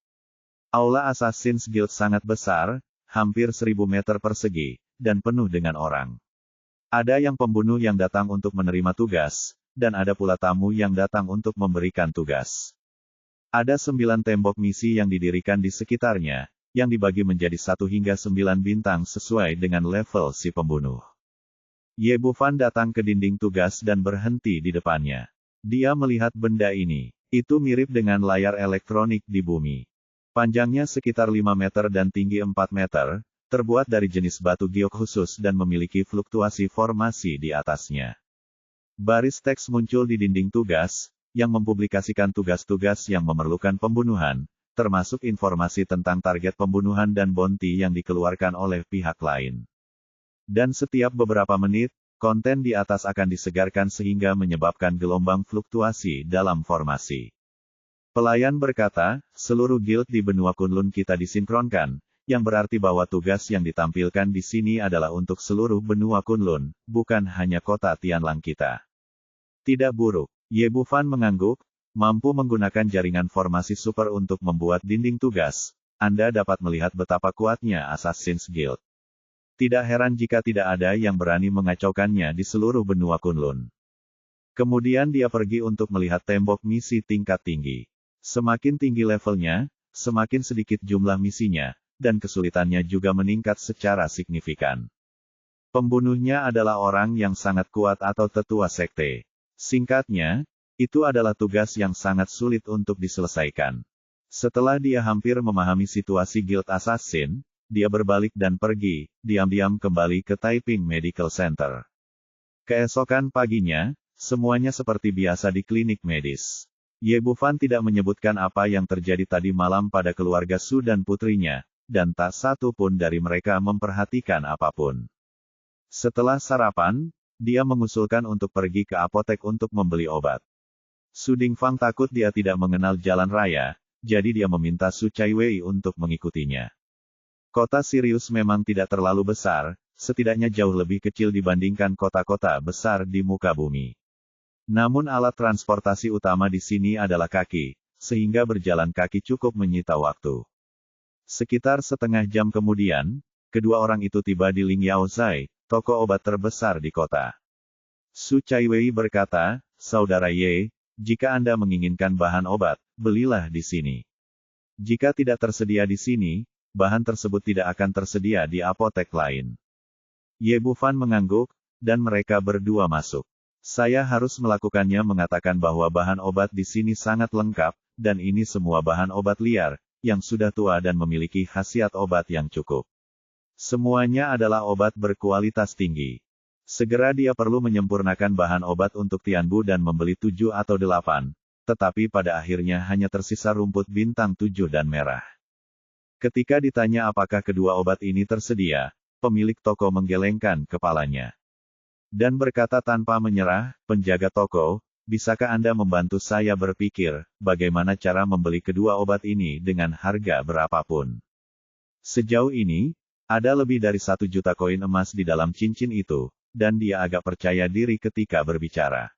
Speaker 1: Aula Assassin's Guild sangat besar, hampir 1000 meter persegi, dan penuh dengan orang. Ada yang pembunuh yang datang untuk menerima tugas, dan ada pula tamu yang datang untuk memberikan tugas. Ada 9 tembok misi yang didirikan di sekitarnya, yang dibagi menjadi 1 hingga 9 bintang sesuai dengan level si pembunuh. Ye Bufan datang ke dinding tugas dan berhenti di depannya. Dia melihat benda ini. Itu mirip dengan layar elektronik di bumi. Panjangnya sekitar 5 meter dan tinggi 4 meter, terbuat dari jenis batu giok khusus dan memiliki fluktuasi formasi di atasnya. Baris teks muncul di dinding tugas, yang mempublikasikan tugas-tugas yang memerlukan pembunuhan, termasuk informasi tentang target pembunuhan dan bounty yang dikeluarkan oleh pihak lain. Dan setiap beberapa menit, konten di atas akan disegarkan sehingga menyebabkan gelombang fluktuasi dalam formasi. Pelayan berkata, seluruh guild di benua Kunlun kita disinkronkan, yang berarti bahwa tugas yang ditampilkan di sini adalah untuk seluruh benua Kunlun, bukan hanya kota Tianlang kita. Tidak buruk. Ye Bufan mengangguk, mampu menggunakan jaringan formasi super untuk membuat dinding tugas. Anda dapat melihat betapa kuatnya Assassin's Guild. Tidak heran jika tidak ada yang berani mengacaukannya di seluruh benua Kunlun. Kemudian dia pergi untuk melihat tembok misi tingkat tinggi. Semakin tinggi levelnya, semakin sedikit jumlah misinya, dan kesulitannya juga meningkat secara signifikan. Pembunuhnya adalah orang yang sangat kuat atau tetua sekte. Singkatnya, itu adalah tugas yang sangat sulit untuk diselesaikan. Setelah dia hampir memahami situasi Guild Assassin, dia berbalik dan pergi, diam-diam kembali ke Taiping Medical Center. Keesokan paginya, semuanya seperti biasa di klinik medis. Ye Bufan tidak menyebutkan apa yang terjadi tadi malam pada keluarga Su dan putrinya, dan tak satu pun dari mereka memperhatikan apapun. Setelah sarapan, dia mengusulkan untuk pergi ke apotek untuk membeli obat. Su Dingfang takut dia tidak mengenal jalan raya, jadi dia meminta Su Chaiwei untuk mengikutinya. Kota Sirius memang tidak terlalu besar, setidaknya jauh lebih kecil dibandingkan kota-kota besar di muka bumi. Namun alat transportasi utama di sini adalah kaki, sehingga berjalan kaki cukup menyita waktu. Sekitar setengah jam kemudian, kedua orang itu tiba di Ling Yaozai, toko obat terbesar di kota. Su Chaiwei berkata, Saudara Ye, jika Anda menginginkan bahan obat, belilah di sini. Jika tidak tersedia di sini, bahan tersebut tidak akan tersedia di apotek lain. Ye Bufan mengangguk, dan mereka berdua masuk. Saya harus melakukannya mengatakan bahwa bahan obat di sini sangat lengkap, dan ini semua bahan obat liar, yang sudah tua dan memiliki khasiat obat yang cukup. Semuanya adalah obat berkualitas tinggi. Segera dia perlu menyempurnakan bahan obat untuk Tianbu dan membeli 7 atau 8, tetapi pada akhirnya hanya tersisa rumput bintang 7 dan merah. Ketika ditanya apakah kedua obat ini tersedia, pemilik toko menggelengkan kepalanya. Dan berkata tanpa menyerah, penjaga toko, bisakah Anda membantu saya berpikir, bagaimana cara membeli kedua obat ini dengan harga berapapun? Sejauh ini, ada lebih dari 1 juta koin emas di dalam cincin itu, dan dia agak percaya diri ketika berbicara.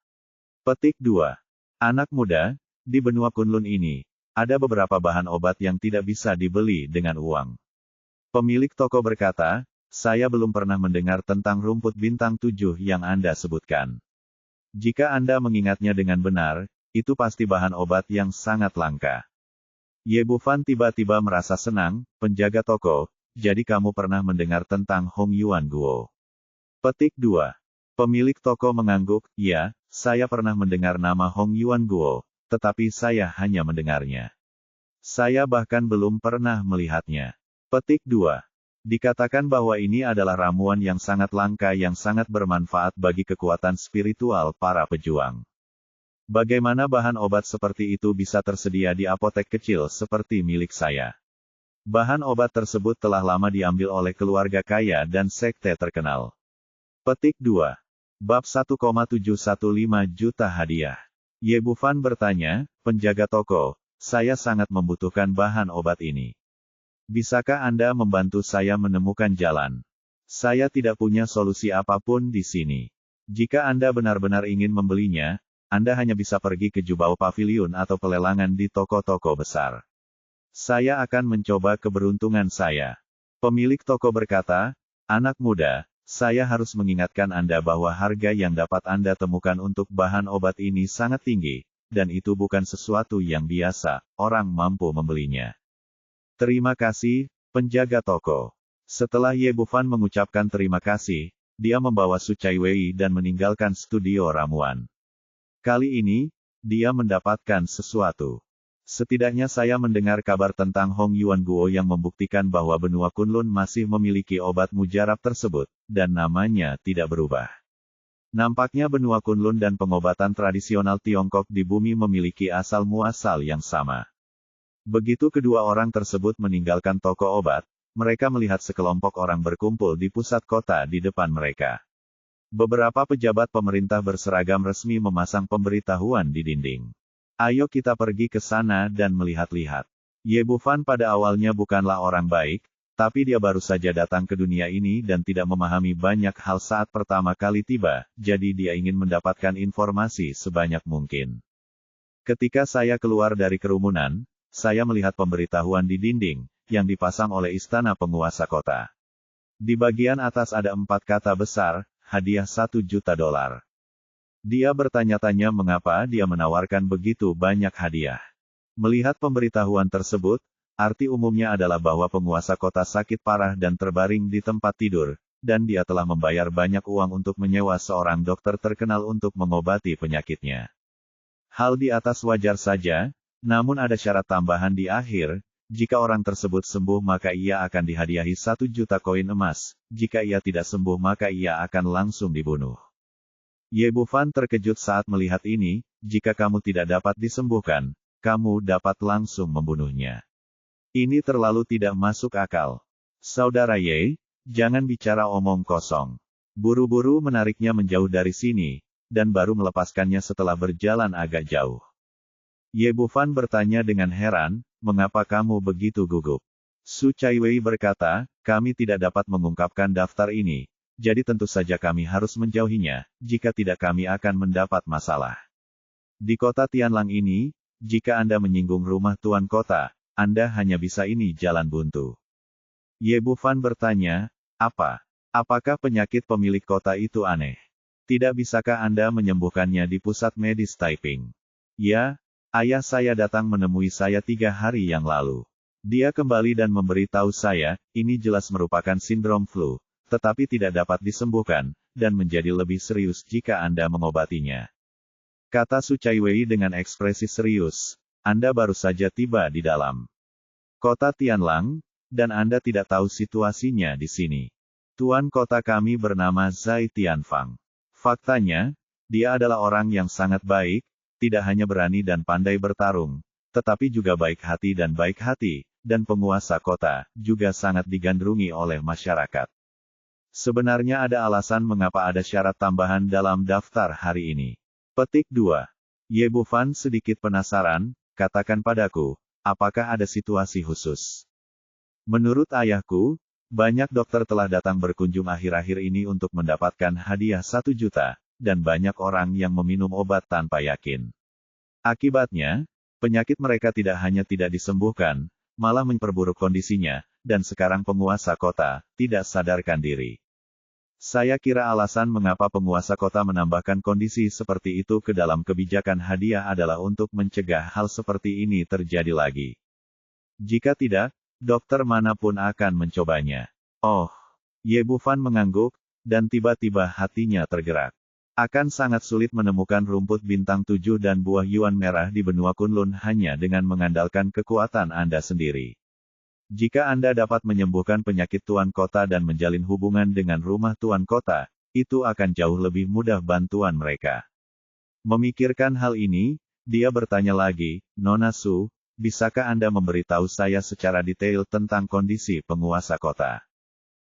Speaker 1: Petik 2. Anak muda, di benua Kunlun ini, ada beberapa bahan obat yang tidak bisa dibeli dengan uang. Pemilik toko berkata, saya belum pernah mendengar tentang rumput bintang 7 yang Anda sebutkan. Jika Anda mengingatnya dengan benar, itu pasti bahan obat yang sangat langka. Ye Bufan tiba-tiba merasa senang, penjaga toko, jadi kamu pernah mendengar tentang Hong Yuan Guo. Petik 2. Pemilik toko mengangguk, ya, saya pernah mendengar nama Hong Yuan Guo, tetapi saya hanya mendengarnya. Saya bahkan belum pernah melihatnya. Petik 2. Dikatakan bahwa ini adalah ramuan yang sangat langka yang sangat bermanfaat bagi kekuatan spiritual para pejuang. Bagaimana bahan obat seperti itu bisa tersedia di apotek kecil seperti milik saya? Bahan obat tersebut telah lama diambil oleh keluarga kaya dan sekte terkenal. Petik 2. Bab 1,715 juta hadiah. Ye Bufan bertanya, penjaga toko, saya sangat membutuhkan bahan obat ini. Bisakah Anda membantu saya menemukan jalan? Saya tidak punya solusi apapun di sini. Jika Anda benar-benar ingin membelinya, Anda hanya bisa pergi ke Jubao Pavilion atau pelelangan di toko-toko besar. Saya akan mencoba keberuntungan saya. Pemilik toko berkata, anak muda, saya harus mengingatkan Anda bahwa harga yang dapat Anda temukan untuk bahan obat ini sangat tinggi, dan itu bukan sesuatu yang biasa, orang mampu membelinya. Terima kasih, penjaga toko. Setelah Ye Bufan mengucapkan terima kasih, dia membawa Su Chai Wei dan meninggalkan studio ramuan. Kali ini, dia mendapatkan sesuatu. Setidaknya saya mendengar kabar tentang Hong Yuan Guo yang membuktikan bahwa benua Kunlun masih memiliki obat mujarab tersebut, dan namanya tidak berubah. Nampaknya benua Kunlun dan pengobatan tradisional Tiongkok di bumi memiliki asal-muasal yang sama. Begitu kedua orang tersebut meninggalkan toko obat, mereka melihat sekelompok orang berkumpul di pusat kota di depan mereka. Beberapa pejabat pemerintah berseragam resmi memasang pemberitahuan di dinding. Ayo kita pergi ke sana dan melihat-lihat. Ye Bufan pada awalnya bukanlah orang baik, tapi dia baru saja datang ke dunia ini dan tidak memahami banyak hal saat pertama kali tiba, jadi dia ingin mendapatkan informasi sebanyak mungkin. Ketika saya keluar dari kerumunan, saya melihat pemberitahuan di dinding, yang dipasang oleh istana penguasa kota. Di bagian atas ada 4 kata besar, hadiah $1 juta. Dia bertanya-tanya mengapa dia menawarkan begitu banyak hadiah. Melihat pemberitahuan tersebut, arti umumnya adalah bahwa penguasa kota sakit parah dan terbaring di tempat tidur, dan dia telah membayar banyak uang untuk menyewa seorang dokter terkenal untuk mengobati penyakitnya. Hal di atas wajar saja, namun ada syarat tambahan di akhir. Jika orang tersebut sembuh maka ia akan dihadiahi 1 juta koin emas, jika ia tidak sembuh maka ia akan langsung dibunuh. Ye Bufan terkejut saat melihat ini, jika kamu tidak dapat disembuhkan, kamu dapat langsung membunuhnya. Ini terlalu tidak masuk akal. Saudara Ye, jangan bicara omong kosong. Buru-buru menariknya menjauh dari sini, dan baru melepaskannya setelah berjalan agak jauh. Ye Bufan bertanya dengan heran, mengapa kamu begitu gugup? Su Chai Wei berkata, kami tidak dapat mengungkapkan daftar ini, jadi tentu saja kami harus menjauhinya, jika tidak kami akan mendapat masalah. Di kota Tianlang ini, jika Anda menyinggung rumah tuan kota, Anda hanya bisa ini jalan buntu. Ye Bufan bertanya, apa? Apakah penyakit pemilik kota itu aneh? Tidak bisakah Anda menyembuhkannya di pusat medis Taiping? Ya, ayah saya datang menemui saya 3 hari yang lalu. Dia kembali dan memberitahu saya, ini jelas merupakan sindrom flu, tetapi tidak dapat disembuhkan, dan menjadi lebih serius jika Anda mengobatinya. Kata Su Chai Wei dengan ekspresi serius, Anda baru saja tiba di dalam kota Tianlang, dan Anda tidak tahu situasinya di sini. Tuan kota kami bernama Zai Tianfang. Faktanya, dia adalah orang yang sangat baik, tidak hanya berani dan pandai bertarung, tetapi juga baik hati, dan penguasa kota, juga sangat digandrungi oleh masyarakat. Sebenarnya ada alasan mengapa ada syarat tambahan dalam daftar hari ini. Petik 2. Ye Bufan sedikit penasaran, katakan padaku, apakah ada situasi khusus? Menurut ayahku, banyak dokter telah datang berkunjung akhir-akhir ini untuk mendapatkan hadiah 1 juta, dan banyak orang yang meminum obat tanpa yakin. Akibatnya, penyakit mereka tidak hanya tidak disembuhkan, malah memperburuk kondisinya, dan sekarang penguasa kota tidak sadarkan diri. Saya kira alasan mengapa penguasa kota menambahkan kondisi seperti itu ke dalam kebijakan hadiah adalah untuk mencegah hal seperti ini terjadi lagi. Jika tidak, dokter manapun akan mencobanya. Oh, Ye Bufan mengangguk, dan tiba-tiba hatinya tergerak. Akan sangat sulit menemukan rumput bintang 7 dan buah yuan merah di benua Kunlun hanya dengan mengandalkan kekuatan Anda sendiri. Jika Anda dapat menyembuhkan penyakit Tuan Kota dan menjalin hubungan dengan rumah Tuan Kota, itu akan jauh lebih mudah bantuan mereka. Memikirkan hal ini, dia bertanya lagi, Nona Su, bisakah Anda memberitahu saya secara detail tentang kondisi penguasa kota?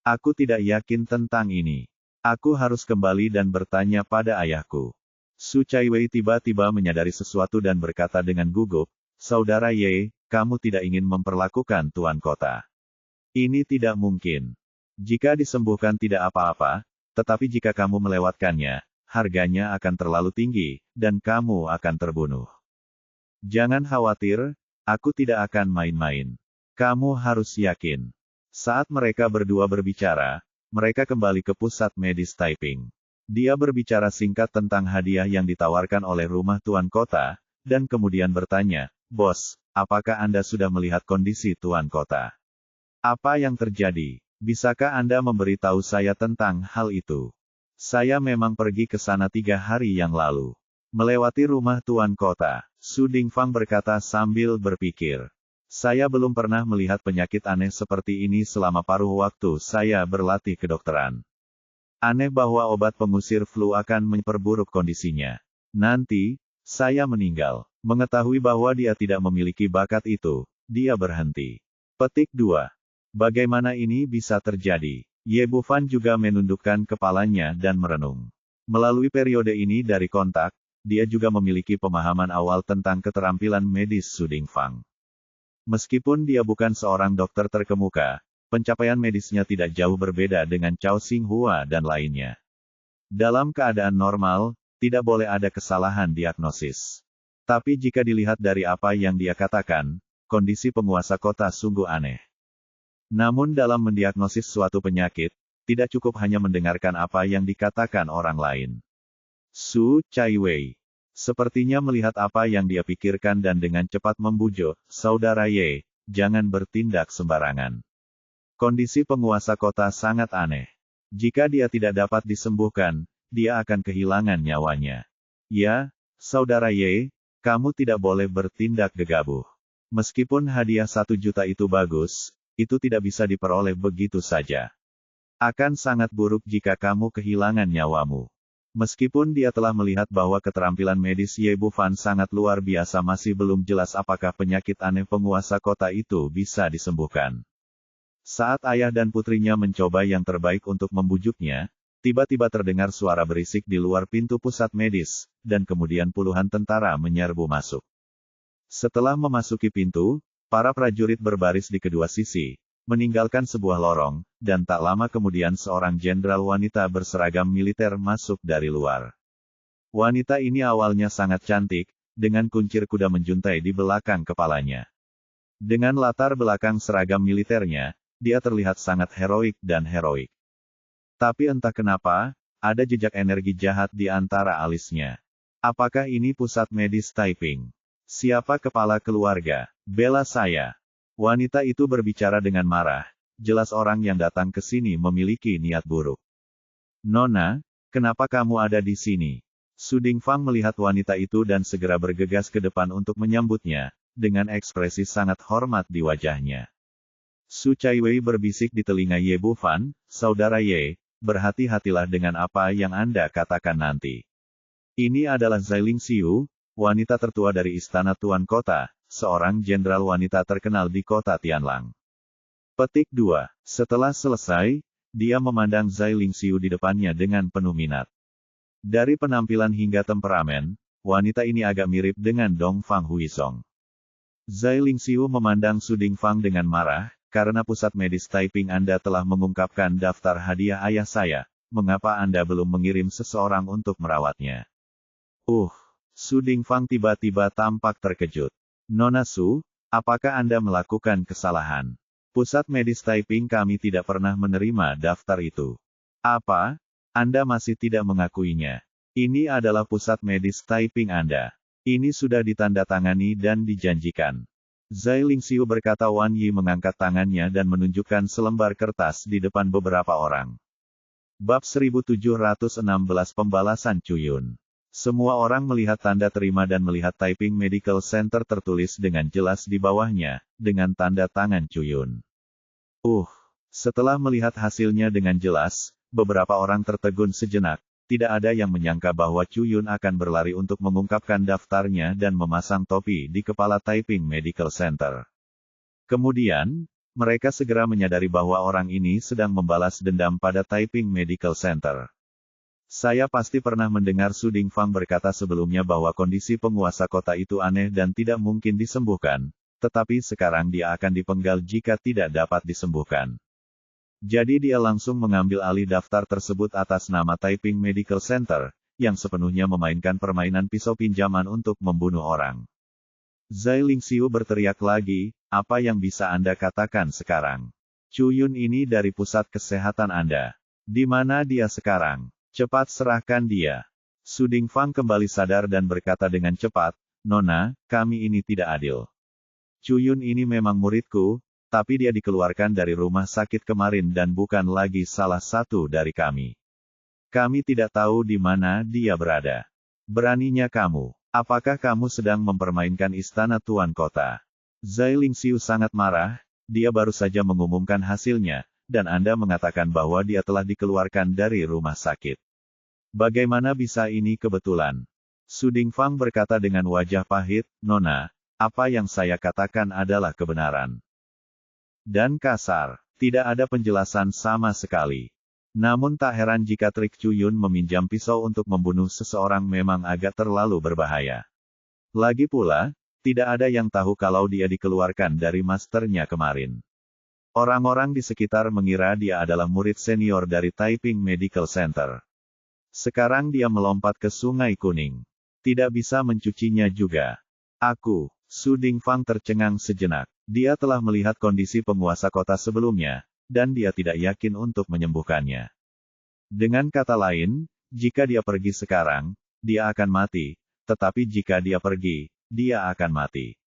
Speaker 1: Aku tidak yakin tentang ini. Aku harus kembali dan bertanya pada ayahku. Su Chaiwei tiba-tiba menyadari sesuatu dan berkata dengan gugup, Saudara Ye, kamu tidak ingin memperlakukan Tuan Kota. Ini tidak mungkin. Jika disembuhkan tidak apa-apa, tetapi jika kamu melewatkannya, harganya akan terlalu tinggi, dan kamu akan terbunuh. Jangan khawatir, aku tidak akan main-main. Kamu harus yakin. Saat mereka berdua berbicara, mereka kembali ke pusat medis Taiping. Dia berbicara singkat tentang hadiah yang ditawarkan oleh rumah Tuan Kota, dan kemudian bertanya, Bos, apakah Anda sudah melihat kondisi Tuan Kota? Apa yang terjadi? Bisakah Anda memberitahu saya tentang hal itu? Saya memang pergi ke sana 3 hari yang lalu. Melewati rumah Tuan Kota, Su Dingfang berkata sambil berpikir. Saya belum pernah melihat penyakit aneh seperti ini selama paruh waktu saya berlatih kedokteran. Aneh bahwa obat pengusir flu akan memperburuk kondisinya. Nanti, saya meninggal. Mengetahui bahwa dia tidak memiliki bakat itu, dia berhenti. Petik 2. Bagaimana ini bisa terjadi? Ye Bufan juga menundukkan kepalanya dan merenung. Melalui periode ini dari kontak, dia juga memiliki pemahaman awal tentang keterampilan medis Su Dingfang. Meskipun dia bukan seorang dokter terkemuka, pencapaian medisnya tidak jauh berbeda dengan Cao Xinghua dan lainnya. Dalam keadaan normal, tidak boleh ada kesalahan diagnosis. Tapi jika dilihat dari apa yang dia katakan, kondisi penguasa kota sungguh aneh. Namun dalam mendiagnosis suatu penyakit, tidak cukup hanya mendengarkan apa yang dikatakan orang lain. Su Chaiwei sepertinya melihat apa yang dia pikirkan dan dengan cepat membujuk, Saudara Ye, jangan bertindak sembarangan. Kondisi penguasa kota sangat aneh. Jika dia tidak dapat disembuhkan, dia akan kehilangan nyawanya. Ya, Saudara Ye, kamu tidak boleh bertindak gegabah. Meskipun hadiah 1 juta itu bagus, itu tidak bisa diperoleh begitu saja. Akan sangat buruk jika kamu kehilangan nyawamu. Meskipun dia telah melihat bahwa keterampilan medis Ye Bufan sangat luar biasa, masih belum jelas apakah penyakit aneh penguasa kota itu bisa disembuhkan. Saat ayah dan putrinya mencoba yang terbaik untuk membujuknya, tiba-tiba terdengar suara berisik di luar pintu pusat medis, dan kemudian puluhan tentara menyerbu masuk. Setelah memasuki pintu, para prajurit berbaris di kedua sisi, meninggalkan sebuah lorong, dan tak lama kemudian seorang jenderal wanita berseragam militer masuk dari luar. Wanita ini awalnya sangat cantik, dengan kuncir kuda menjuntai di belakang kepalanya. Dengan latar belakang seragam militernya, dia terlihat sangat heroik dan heroik. Tapi entah kenapa, ada jejak energi jahat di antara alisnya. Apakah ini pusat medis Taiping? Siapa kepala keluarga? Bela saya. Wanita itu berbicara dengan marah, jelas orang yang datang ke sini memiliki niat buruk. Nona, kenapa kamu ada di sini? Su Dingfang melihat wanita itu dan segera bergegas ke depan untuk menyambutnya, dengan ekspresi sangat hormat di wajahnya. Su Chaiwei berbisik di telinga Ye Bufan, Saudara Ye, berhati-hatilah dengan apa yang Anda katakan nanti. Ini adalah Zailing Xiu, wanita tertua dari Istana Tuan Kota, seorang jenderal wanita terkenal di kota Tianlang. Petik 2. Setelah selesai, dia memandang Zailing Xiu di depannya dengan penuh minat. Dari penampilan hingga temperamen, wanita ini agak mirip dengan Dong Fang Huizong. Zailing Xiu memandang Su Dingfang dengan marah, karena pusat medis Taiping Anda telah mengungkapkan daftar hadiah ayah saya, mengapa Anda belum mengirim seseorang untuk merawatnya? Su Dingfang tiba-tiba tampak terkejut. Nona Su, apakah Anda melakukan kesalahan? Pusat medis Taiping kami tidak pernah menerima daftar itu. Apa? Anda masih tidak mengakuinya? Ini adalah pusat medis Taiping Anda. Ini sudah ditandatangani dan dijanjikan. Zailing Xiu berkata. Wan Yi mengangkat tangannya dan menunjukkan selembar kertas di depan beberapa orang. Bab 1716 Pembalasan Cuyun. Semua orang melihat tanda terima dan melihat Taiping Medical Center tertulis dengan jelas di bawahnya, dengan tanda tangan Cuyun. Setelah melihat hasilnya dengan jelas, beberapa orang tertegun sejenak. Tidak ada yang menyangka bahwa Cuyun akan berlari untuk mengungkapkan daftarnya dan memasang topi di kepala Taiping Medical Center. Kemudian, mereka segera menyadari bahwa orang ini sedang membalas dendam pada Taiping Medical Center. Saya pasti pernah mendengar Su Dingfang berkata sebelumnya bahwa kondisi penguasa kota itu aneh dan tidak mungkin disembuhkan, tetapi sekarang dia akan dipenggal jika tidak dapat disembuhkan. Jadi dia langsung mengambil alih daftar tersebut atas nama Taiping Medical Center, yang sepenuhnya memainkan permainan pisau pinjaman untuk membunuh orang. Zai Lingxiu berteriak lagi, apa yang bisa Anda katakan sekarang? Cuyun ini dari pusat kesehatan Anda. Di mana dia sekarang? Cepat serahkan dia. Su Dingfang kembali sadar dan berkata dengan cepat, Nona, kami ini tidak adil. Cuyun ini memang muridku, tapi dia dikeluarkan dari rumah sakit kemarin dan bukan lagi salah satu dari kami. Kami tidak tahu di mana dia berada. Beraninya kamu. Apakah kamu sedang mempermainkan istana Tuan Kota? Zai Lingxiu sangat marah, dia baru saja mengumumkan hasilnya, dan Anda mengatakan bahwa dia telah dikeluarkan dari rumah sakit. Bagaimana bisa ini kebetulan? Su Dingfang berkata dengan wajah pahit, Nona, apa yang saya katakan adalah kebenaran. Dan kasar, tidak ada penjelasan sama sekali. Namun tak heran jika trik Cuyun meminjam pisau untuk membunuh seseorang memang agak terlalu berbahaya. Lagi pula, tidak ada yang tahu kalau dia dikeluarkan dari masternya kemarin. Orang-orang di sekitar mengira dia adalah murid senior dari Taiping Medical Center. Sekarang dia melompat ke Sungai Kuning. Tidak bisa mencucinya juga. Su Dingfang tercengang sejenak. Dia telah melihat kondisi penguasa kota sebelumnya, dan dia tidak yakin untuk menyembuhkannya. Dengan kata lain, jika dia pergi sekarang, dia akan mati, tetapi jika dia pergi, dia akan mati.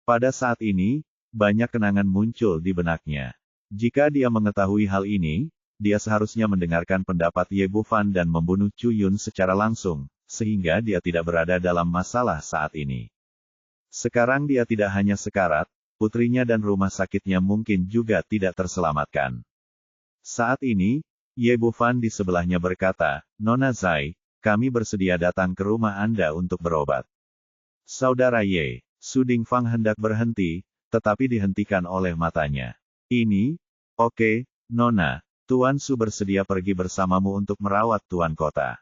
Speaker 1: Pada saat ini, banyak kenangan muncul di benaknya. Jika dia mengetahui hal ini, dia seharusnya mendengarkan pendapat Ye Bufan dan membunuh Cuyun secara langsung, sehingga dia tidak berada dalam masalah saat ini. Sekarang dia tidak hanya sekarat, putrinya dan rumah sakitnya mungkin juga tidak terselamatkan. Saat ini, Ye Bufan di sebelahnya berkata, Nona Zai, kami bersedia datang ke rumah Anda untuk berobat. Saudara Ye, Su Dingfang hendak berhenti, tetapi dihentikan oleh matanya. Oke, Nona, Tuan Su bersedia pergi bersamamu untuk merawat Tuan Kota.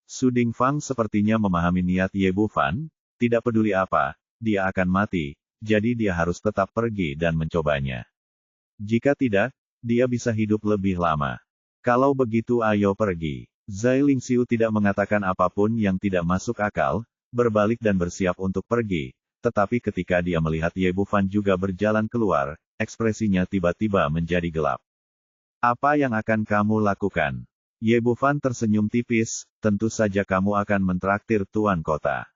Speaker 1: Su Dingfang sepertinya memahami niat Ye Bufan, tidak peduli apa, dia akan mati. Jadi dia harus tetap pergi dan mencobanya. Jika tidak, dia bisa hidup lebih lama. Kalau begitu ayo pergi. Zai Lingxiu tidak mengatakan apapun yang tidak masuk akal, berbalik dan bersiap untuk pergi, tetapi ketika dia melihat Ye Bufan juga berjalan keluar, ekspresinya tiba-tiba menjadi gelap. Apa yang akan kamu lakukan? Ye Bufan tersenyum tipis, tentu saja kamu akan mentraktir Tuan Kota.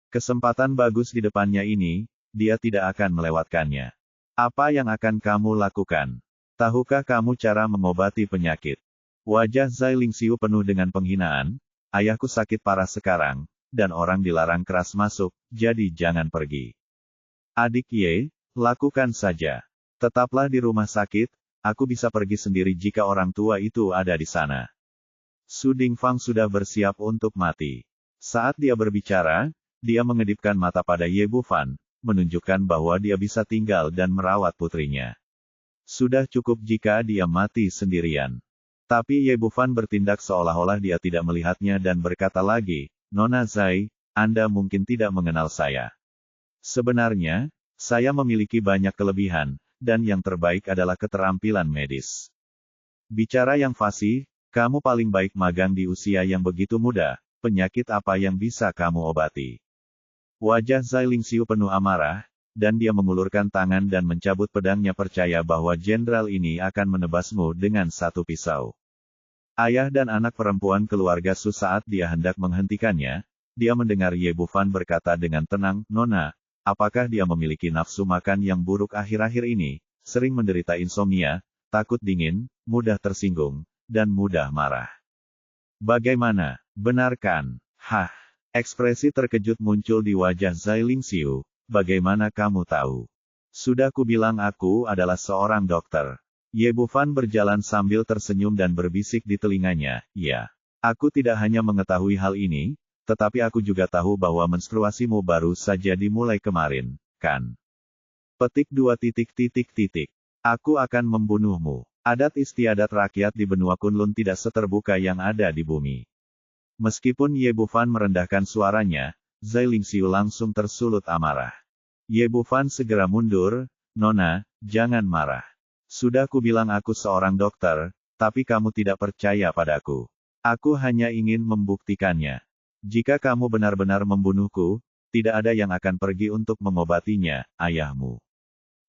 Speaker 1: Kesempatan bagus di depannya ini, dia tidak akan melewatkannya. Apa yang akan kamu lakukan? Tahukah kamu cara mengobati penyakit? Wajah Zai Lingxiu penuh dengan penghinaan, ayahku sakit parah sekarang, dan orang dilarang keras masuk, jadi jangan pergi. Adik Ye, lakukan saja. Tetaplah di rumah sakit, aku bisa pergi sendiri jika orang tua itu ada di sana. Su Dingfang sudah bersiap untuk mati. Saat dia berbicara, dia mengedipkan mata pada Ye Bufan, menunjukkan bahwa dia bisa tinggal dan merawat putrinya. Sudah cukup jika dia mati sendirian. Tapi Ye Bufan bertindak seolah-olah dia tidak melihatnya dan berkata lagi, Nona Zai, Anda mungkin tidak mengenal saya. Sebenarnya, saya memiliki banyak kelebihan, dan yang terbaik adalah keterampilan medis. Bicara yang fasih, kamu paling baik magang di usia yang begitu muda, penyakit apa yang bisa kamu obati? Wajah Zai Lingxiu penuh amarah, dan dia mengulurkan tangan dan mencabut pedangnya percaya bahwa jenderal ini akan menebasmu dengan satu pisau. Ayah dan anak perempuan keluarga Su saat dia hendak menghentikannya, dia mendengar Ye Bufan berkata dengan tenang, Nona, apakah dia memiliki nafsu makan yang buruk akhir-akhir ini, sering menderita insomnia, takut dingin, mudah tersinggung, dan mudah marah. Bagaimana? Benar kan? Hah? Ekspresi terkejut muncul di wajah Zai Lingxiu. Bagaimana kamu tahu? Sudah kubilang aku adalah seorang dokter. Ye Bufan berjalan sambil tersenyum dan berbisik di telinganya, ya. Aku tidak hanya mengetahui hal ini, tetapi aku juga tahu bahwa menstruasimu baru saja dimulai kemarin, kan? Petik 2 titik titik titik. Aku akan membunuhmu. Adat istiadat rakyat di benua Kunlun tidak seterbuka yang ada di bumi. Meskipun Ye Bufan merendahkan suaranya, Zai Lingxiu langsung tersulut amarah. Ye Bufan segera mundur, Nona, jangan marah. Sudah kubilang aku seorang dokter, tapi kamu tidak percaya padaku. Aku hanya ingin membuktikannya. Jika kamu benar-benar membunuhku, tidak ada yang akan pergi untuk mengobatinya, ayahmu.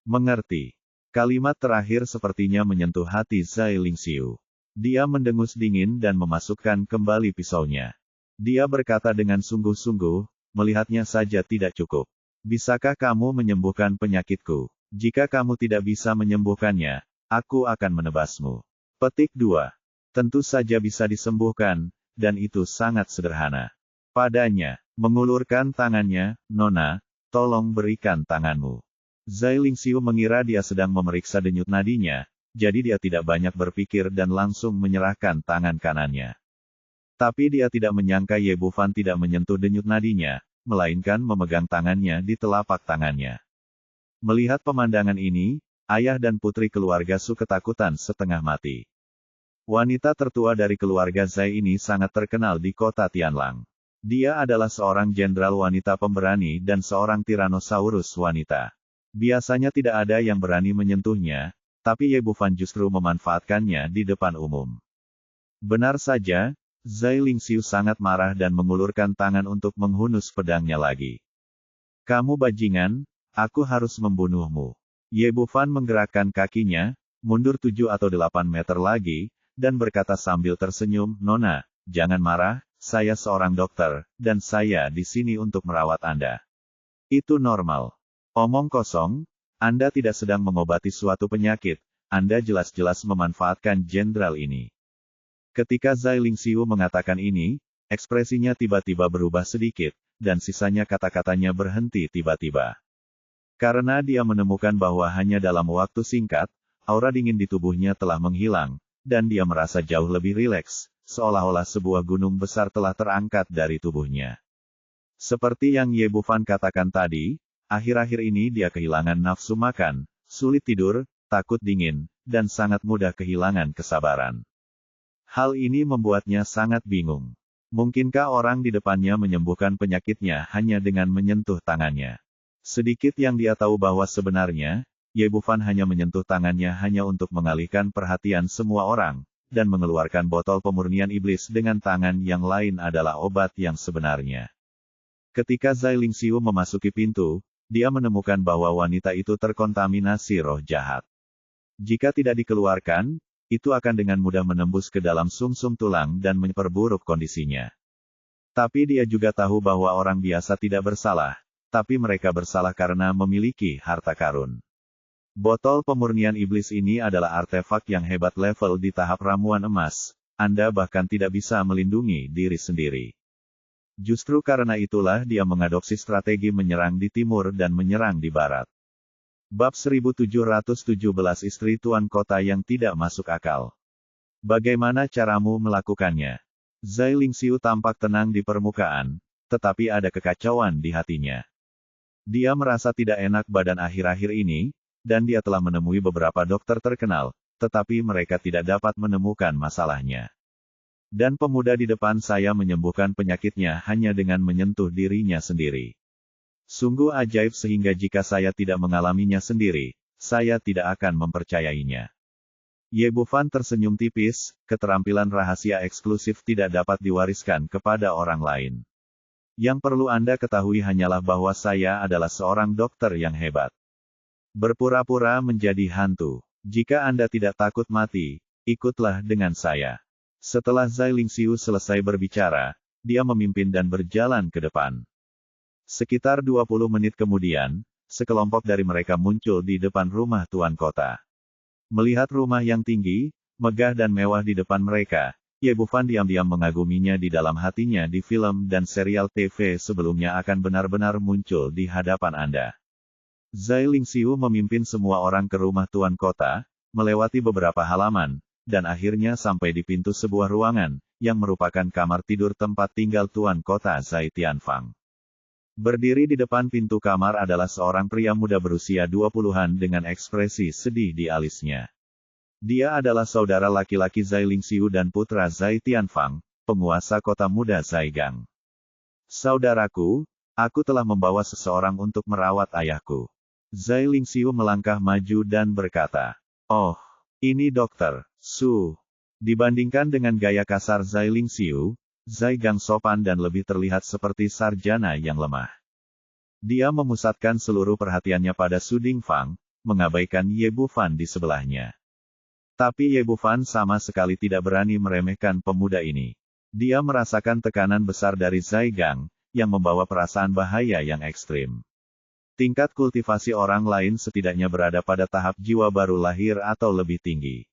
Speaker 1: Mengerti? Kalimat terakhir sepertinya menyentuh hati Zai Lingxiu. Dia mendengus dingin dan memasukkan kembali pisaunya. Dia berkata dengan sungguh-sungguh, melihatnya saja tidak cukup. Bisakah kamu menyembuhkan penyakitku? Jika kamu tidak bisa menyembuhkannya, aku akan menebasmu. Petik 2. Tentu saja bisa disembuhkan, dan itu sangat sederhana. Padanya, mengulurkan tangannya, Nona, tolong berikan tanganmu. Zai Lingxiu mengira dia sedang memeriksa denyut nadinya, jadi dia tidak banyak berpikir dan langsung menyerahkan tangan kanannya. Tapi dia tidak menyangka Ye Bufan tidak menyentuh denyut nadinya, melainkan memegang tangannya di telapak tangannya. Melihat pemandangan ini, ayah dan putri keluarga Su ketakutan setengah mati. Wanita tertua dari keluarga Zai ini sangat terkenal di kota Tianlang. Dia adalah seorang jenderal wanita pemberani dan seorang Tyrannosaurus wanita. Biasanya tidak ada yang berani menyentuhnya, tapi Ye Bufan justru memanfaatkannya di depan umum. Benar saja, Zai Lingxiu sangat marah dan mengulurkan tangan untuk menghunus pedangnya lagi. Kamu bajingan, aku harus membunuhmu. Ye Bufan menggerakkan kakinya, mundur 7 atau 8 meter lagi, dan berkata sambil tersenyum, Nona, jangan marah, saya seorang dokter, dan saya di sini untuk merawat Anda. Itu normal. Omong kosong. Anda tidak sedang mengobati suatu penyakit, Anda jelas-jelas memanfaatkan jenderal ini. Ketika Zai Lingxiu mengatakan ini, ekspresinya tiba-tiba berubah sedikit, dan sisanya kata-katanya berhenti tiba-tiba. Karena dia menemukan bahwa hanya dalam waktu singkat, aura dingin di tubuhnya telah menghilang, dan dia merasa jauh lebih rileks, seolah-olah sebuah gunung besar telah terangkat dari tubuhnya. Seperti yang Ye Bufan katakan tadi, akhir-akhir ini dia kehilangan nafsu makan, sulit tidur, takut dingin, dan sangat mudah kehilangan kesabaran. Hal ini membuatnya sangat bingung. Mungkinkah orang di depannya menyembuhkan penyakitnya hanya dengan menyentuh tangannya? Sedikit yang dia tahu bahwa sebenarnya, Ye Bufan hanya menyentuh tangannya hanya untuk mengalihkan perhatian semua orang, dan mengeluarkan botol pemurnian iblis dengan tangan yang lain adalah obat yang sebenarnya. Ketika Zai Lingxiu memasuki pintu, dia menemukan bahwa wanita itu terkontaminasi roh jahat. Jika tidak dikeluarkan, itu akan dengan mudah menembus ke dalam sumsum tulang dan memperburuk kondisinya. Tapi dia juga tahu bahwa orang biasa tidak bersalah, tapi mereka bersalah karena memiliki harta karun. Botol pemurnian iblis ini adalah artefak yang hebat level di tahap ramuan emas, Anda bahkan tidak bisa melindungi diri sendiri. Justru karena itulah dia mengadopsi strategi menyerang di timur dan menyerang di barat. Bab 1717 Istri Tuan Kota yang tidak masuk akal. Bagaimana caramu melakukannya? Zai Lingxiu tampak tenang di permukaan, tetapi ada kekacauan di hatinya. Dia merasa tidak enak badan akhir-akhir ini, dan dia telah menemui beberapa dokter terkenal, tetapi mereka tidak dapat menemukan masalahnya. Dan pemuda di depan saya menyembuhkan penyakitnya hanya dengan menyentuh dirinya sendiri. Sungguh ajaib sehingga jika saya tidak mengalaminya sendiri, saya tidak akan mempercayainya. Ye Bufan tersenyum tipis, keterampilan rahasia eksklusif tidak dapat diwariskan kepada orang lain. Yang perlu Anda ketahui hanyalah bahwa saya adalah seorang dokter yang hebat. Berpura-pura menjadi hantu. Jika Anda tidak takut mati, ikutlah dengan saya. Setelah Zai Lingxiu selesai berbicara, dia memimpin dan berjalan ke depan. Sekitar 20 menit kemudian, sekelompok dari mereka muncul di depan rumah tuan kota. Melihat rumah yang tinggi, megah dan mewah di depan mereka. Ye Bufan diam-diam mengaguminya di dalam hatinya. Di film dan serial TV sebelumnya akan benar-benar muncul di hadapan Anda. Zai Lingxiu memimpin semua orang ke rumah tuan kota, melewati beberapa halaman, dan akhirnya sampai di pintu sebuah ruangan, yang merupakan kamar tidur tempat tinggal tuan kota Zai Tianfang. Berdiri di depan pintu kamar adalah seorang pria muda berusia 20-an dengan ekspresi sedih di alisnya. Dia adalah saudara laki-laki Zai Lingxiu dan putra Zai Tianfang, penguasa kota muda Zaigang. Saudaraku, aku telah membawa seseorang untuk merawat ayahku. Zai Lingxiu melangkah maju dan berkata, "Oh, ini Dokter Su." Dibandingkan dengan gaya kasar Zai Lingxiu, Zaigang sopan dan lebih terlihat seperti sarjana yang lemah. Dia memusatkan seluruh perhatiannya pada Su Dingfang, mengabaikan Ye Bufan di sebelahnya. Tapi Ye Bufan sama sekali tidak berani meremehkan pemuda ini. Dia merasakan tekanan besar dari Zaigang, yang membawa perasaan bahaya yang ekstrim. Tingkat kultivasi orang lain setidaknya berada pada tahap jiwa baru lahir atau lebih tinggi.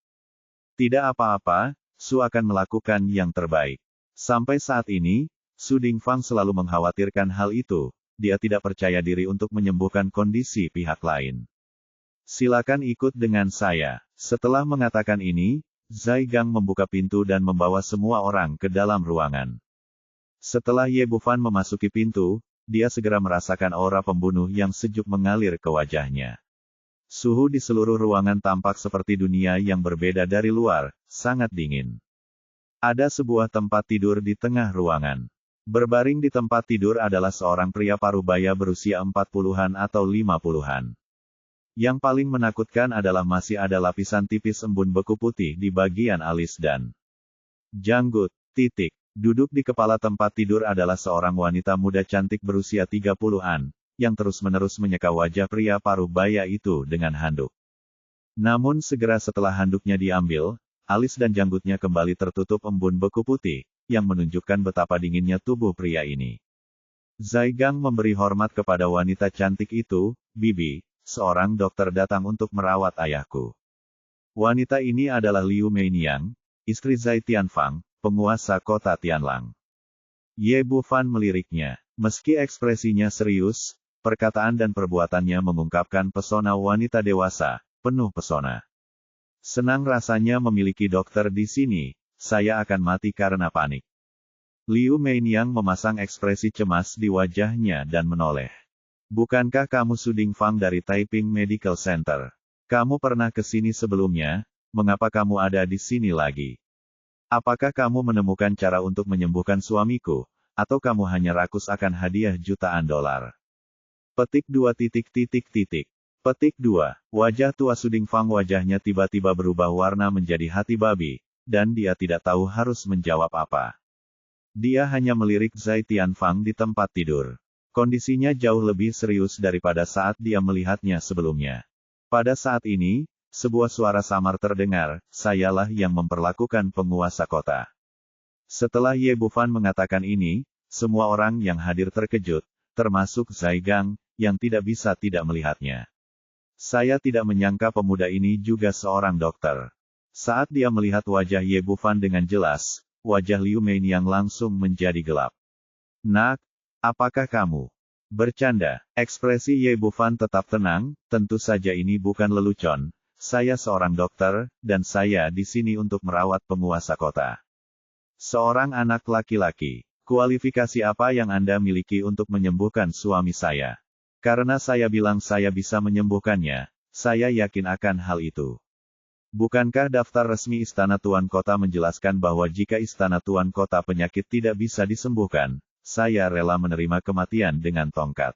Speaker 1: Tidak apa-apa, Su akan melakukan yang terbaik. Sampai saat ini, Su Dingfang selalu mengkhawatirkan hal itu. Dia tidak percaya diri untuk menyembuhkan kondisi pihak lain. Silakan ikut dengan saya. Setelah mengatakan ini, Zaigang membuka pintu dan membawa semua orang ke dalam ruangan. Setelah Ye Bufan memasuki pintu, dia segera merasakan aura pembunuh yang sejuk mengalir ke wajahnya. Suhu di seluruh ruangan tampak seperti dunia yang berbeda dari luar, sangat dingin. Ada sebuah tempat tidur di tengah ruangan. Berbaring di tempat tidur adalah seorang pria parubaya berusia 40-an atau 50-an. Yang paling menakutkan adalah masih ada lapisan tipis embun beku putih di bagian alis dan janggut. Duduk di kepala tempat tidur adalah seorang wanita muda cantik berusia 30-an, yang terus-menerus menyeka wajah pria parubaya itu dengan handuk. Namun segera setelah handuknya diambil, alis dan janggutnya kembali tertutup embun beku putih, yang menunjukkan betapa dinginnya tubuh pria ini. Zaigang memberi hormat kepada wanita cantik itu, "Bibi, seorang dokter datang untuk merawat ayahku." Wanita ini adalah Liu Meiniang, istri Zai Tianfang, penguasa kota Tianlang. Ye Bufan meliriknya. Meski ekspresinya serius, perkataan dan perbuatannya mengungkapkan pesona wanita dewasa, penuh pesona. "Senang rasanya memiliki dokter di sini, saya akan mati karena panik." Liu Meiniang memasang ekspresi cemas di wajahnya dan menoleh. "Bukankah kamu Su Dingfang dari Taiping Medical Center? Kamu pernah ke sini sebelumnya, mengapa kamu ada di sini lagi? Apakah kamu menemukan cara untuk menyembuhkan suamiku, atau kamu hanya rakus akan hadiah jutaan dolar?" Petik 2. Petik 2. Wajah tua Su Dingfang wajahnya tiba-tiba berubah warna menjadi hati babi, dan dia tidak tahu harus menjawab apa. Dia hanya melirik Zai Tianfang di tempat tidur. Kondisinya jauh lebih serius daripada saat dia melihatnya sebelumnya. Pada saat ini, sebuah suara samar terdengar, "Sayalah yang memperlakukan penguasa kota." Setelah Ye Bufan mengatakan ini, semua orang yang hadir terkejut, termasuk Zaigang, yang tidak bisa tidak melihatnya. "Saya tidak menyangka pemuda ini juga seorang dokter." Saat dia melihat wajah Ye Bufan dengan jelas, wajah Liu Meiniang langsung menjadi gelap. "Nak, apakah kamu bercanda?" Ekspresi Ye Bufan tetap tenang, "Tentu saja ini bukan lelucon. Saya seorang dokter, dan saya di sini untuk merawat penguasa kota." "Seorang anak laki-laki. Kualifikasi apa yang Anda miliki untuk menyembuhkan suami saya?" "Karena saya bilang saya bisa menyembuhkannya, saya yakin akan hal itu." "Bukankah daftar resmi Istana Tuan Kota menjelaskan bahwa jika Istana Tuan Kota penyakit tidak bisa disembuhkan, saya rela menerima kematian dengan tongkat?"